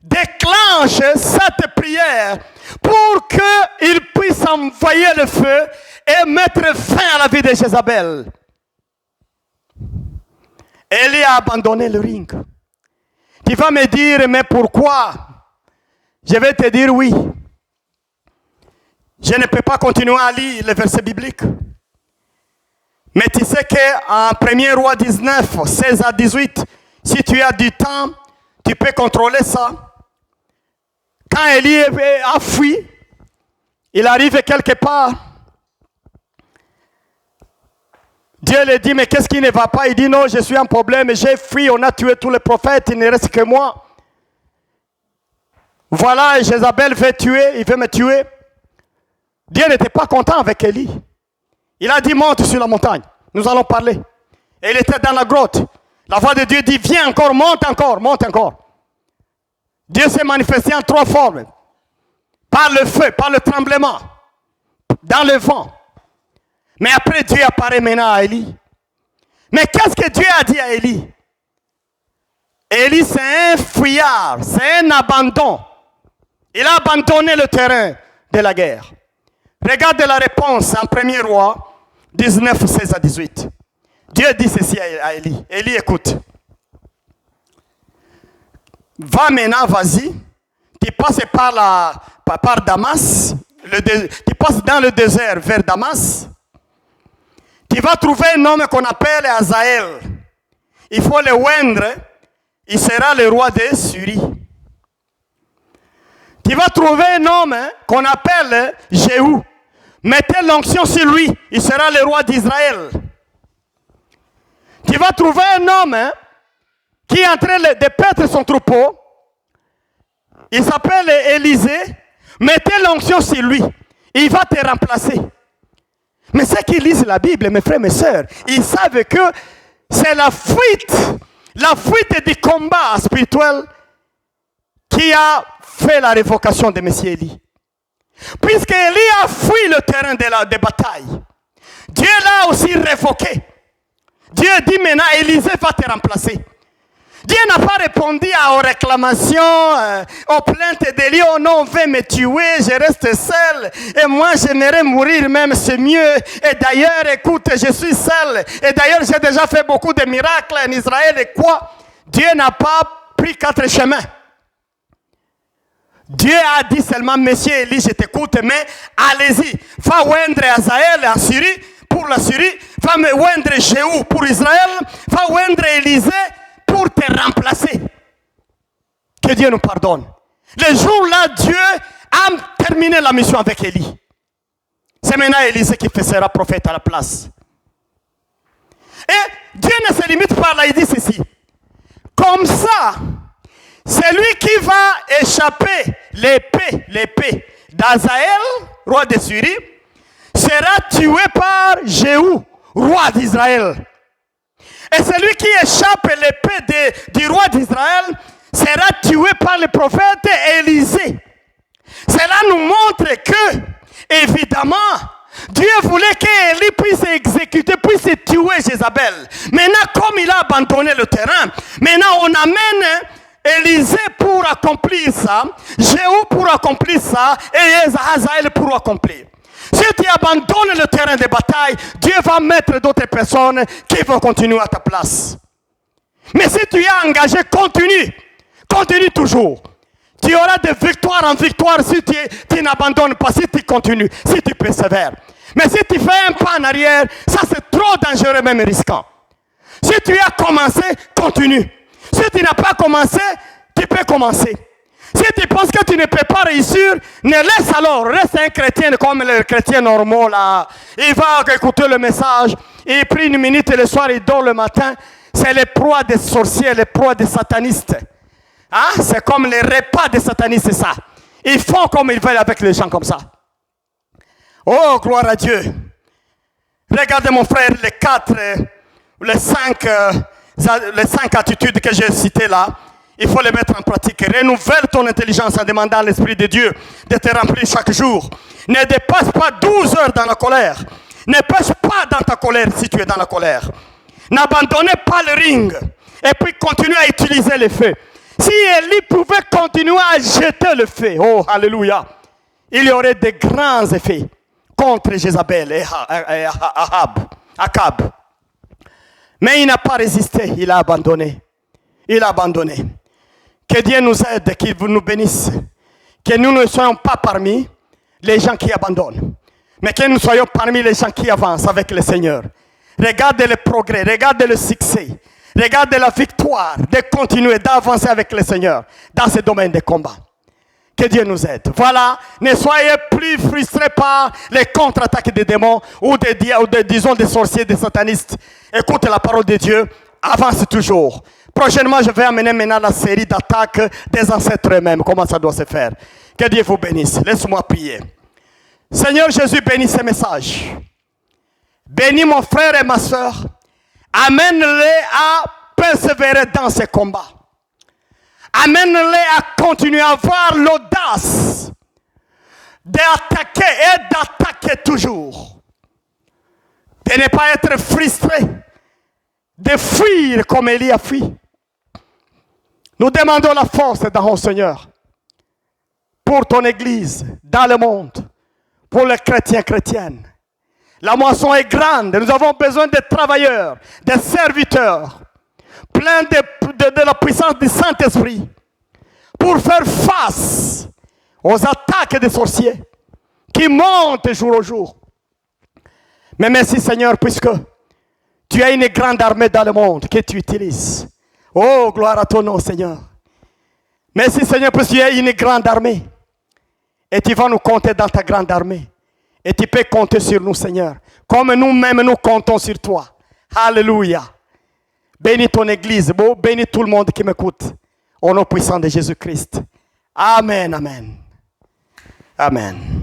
déclenche cette prière pour qu'il puisse envoyer le feu et mettre fin à la vie de Jézabel. Élie a abandonné le ring. Tu vas me dire, mais pourquoi? Je vais te dire oui. Je ne peux pas continuer à lire les versets bibliques. Mais tu sais qu'en 1er Roi 19, 16 à 18, si tu as du temps, tu peux contrôler ça. Quand Élie a fui, il arrive quelque part. Dieu lui dit, mais qu'est-ce qui ne va pas? Il dit, non, je suis en problème, j'ai fui, on a tué tous les prophètes, il ne reste que moi. Voilà, Jézabel il veut me tuer. Dieu n'était pas content avec Élie. Il a dit, monte sur la montagne, nous allons parler. Et il était dans la grotte. La voix de Dieu dit, viens encore, monte encore, monte encore. Dieu s'est manifesté en 3 formes. Par le feu, par le tremblement, dans le vent. Mais après, Dieu apparaît maintenant à Élie. Mais qu'est-ce que Dieu a dit à Élie? Élie, c'est un fuyard, c'est un abandon. Il a abandonné le terrain de la guerre. Regarde la réponse en 1er Roi 19, 16 à 18. Dieu dit ceci à Élie. Élie, écoute. Va maintenant, vas-y. Tu passes par Damas. Tu passes dans le désert vers Damas. Tu vas trouver un homme qu'on appelle Azaël. Il faut le oindre. Il sera le roi de Syrie. Tu vas trouver un homme qu'on appelle Jéhu. Mettez l'onction sur lui. Il sera le roi d'Israël. Tu vas trouver un homme qui est en train de paître son troupeau. Il s'appelle Élisée. Mettez l'onction sur lui. Il va te remplacer. Mais ceux qui lisent la Bible, mes frères, mes sœurs, ils savent que c'est la fuite du combat spirituel qui a fait la révocation de M. Élie. Puisque Élie a fui le terrain de bataille, Dieu l'a aussi révoqué. Dieu dit maintenant, Élisée va te remplacer. Dieu n'a pas répondu aux réclamations, aux plaintes d'Élie. Oh non, on veut me tuer, je reste seul. Et moi, j'aimerais mourir même, c'est mieux. Et d'ailleurs, écoute, je suis seul. Et d'ailleurs, j'ai déjà fait beaucoup de miracles en Israël. Et quoi? Dieu n'a pas pris 4 chemins. Dieu a dit seulement, monsieur Élie, je t'écoute, mais allez-y. Va oindre Azaël en Syrie pour pour la Syrie, va me oindre Jéhu pour Israël, va oindre Élisée pour te remplacer. Que Dieu nous pardonne. Le jour-là, Dieu a terminé la mission avec Élie. C'est maintenant Élisée qui sera prophète à la place. Et Dieu ne se limite pas là, il dit ceci. Comme ça, celui qui va échapper l'épée d'Azaël, roi de Syrie, sera tué par Jéhu, roi d'Israël. Et celui qui échappe l'épée du roi d'Israël sera tué par le prophète Élisée. Cela nous montre que, évidemment, Dieu voulait qu'Élie puisse exécuter, puisse tuer Jézabel. Maintenant, comme il a abandonné le terrain, maintenant on amène Élisée pour accomplir ça, Jéhu pour accomplir ça, et Hazaël pour accomplir. Si tu abandonnes le terrain de bataille, Dieu va mettre d'autres personnes qui vont continuer à ta place. Mais si tu es engagé, continue toujours. Tu auras de victoire en victoire si tu n'abandonnes pas, si tu continues, si tu persévères. Mais si tu fais un pas en arrière, ça c'est trop dangereux, même risquant. Si tu as commencé, continue. Si tu n'as pas commencé, tu peux commencer. Si tu penses que tu ne peux pas réussir, ne laisse alors. Reste un chrétien comme les chrétiens normaux là. Il va écouter le message, il prie une minute et le soir il dort le matin. C'est les proies des sorciers, les proies des satanistes. Hein? C'est comme les repas des satanistes, c'est ça. Ils font comme ils veulent avec les gens comme ça. Oh, gloire à Dieu. Regardez mon frère, les cinq attitudes que j'ai citées là. Il faut les mettre en pratique. Renouvelle ton intelligence en demandant à l'Esprit de Dieu de te remplir chaque jour. Ne dépasse pas 12 heures dans la colère. Ne pêche pas dans ta colère si tu es dans la colère. N'abandonnez pas le ring. Et puis continue à utiliser le feu. Si Élie pouvait continuer à jeter le feu, oh alléluia, il y aurait de grands effets contre Jézabel et Akab. Mais il n'a pas résisté, il a abandonné. Il a abandonné. Que Dieu nous aide, qu'il nous bénisse. Que nous ne soyons pas parmi les gens qui abandonnent, mais que nous soyons parmi les gens qui avancent avec le Seigneur. Regardez le progrès, regardez le succès, regardez la victoire de continuer d'avancer avec le Seigneur dans ce domaine de combat. Que Dieu nous aide. Voilà, ne soyez plus frustrés par les contre-attaques des démons ou disons des sorciers, des satanistes. Écoutez la parole de Dieu, avance toujours. Prochainement, je vais amener maintenant la série d'attaques des ancêtres eux-mêmes. Comment ça doit se faire. Que Dieu vous bénisse. Laisse-moi prier. Seigneur Jésus, bénis ce message. Bénis mon frère et ma soeur. Amène-les à persévérer dans ces combats. Amène-les à continuer à avoir l'audace d'attaquer et d'attaquer toujours. De ne pas être frustré. De fuir comme Élie a fui. Nous demandons la force dans ton Seigneur. Pour ton Église, dans le monde. Pour les chrétiens, chrétiennes. La moisson est grande. Nous avons besoin de travailleurs, de serviteurs, pleins de la puissance du Saint-Esprit, pour faire face aux attaques des sorciers qui montent jour au jour. Mais merci Seigneur, puisque tu as une grande armée dans le monde que tu utilises. Oh, gloire à ton nom, Seigneur. Merci Seigneur, parce que tu as une grande armée. Et tu vas nous compter dans ta grande armée. Et tu peux compter sur nous, Seigneur. Comme nous-mêmes, nous comptons sur toi. Alléluia. Bénis ton Église. Bénis tout le monde qui m'écoute. Au nom puissant de Jésus-Christ. Amen, amen. Amen.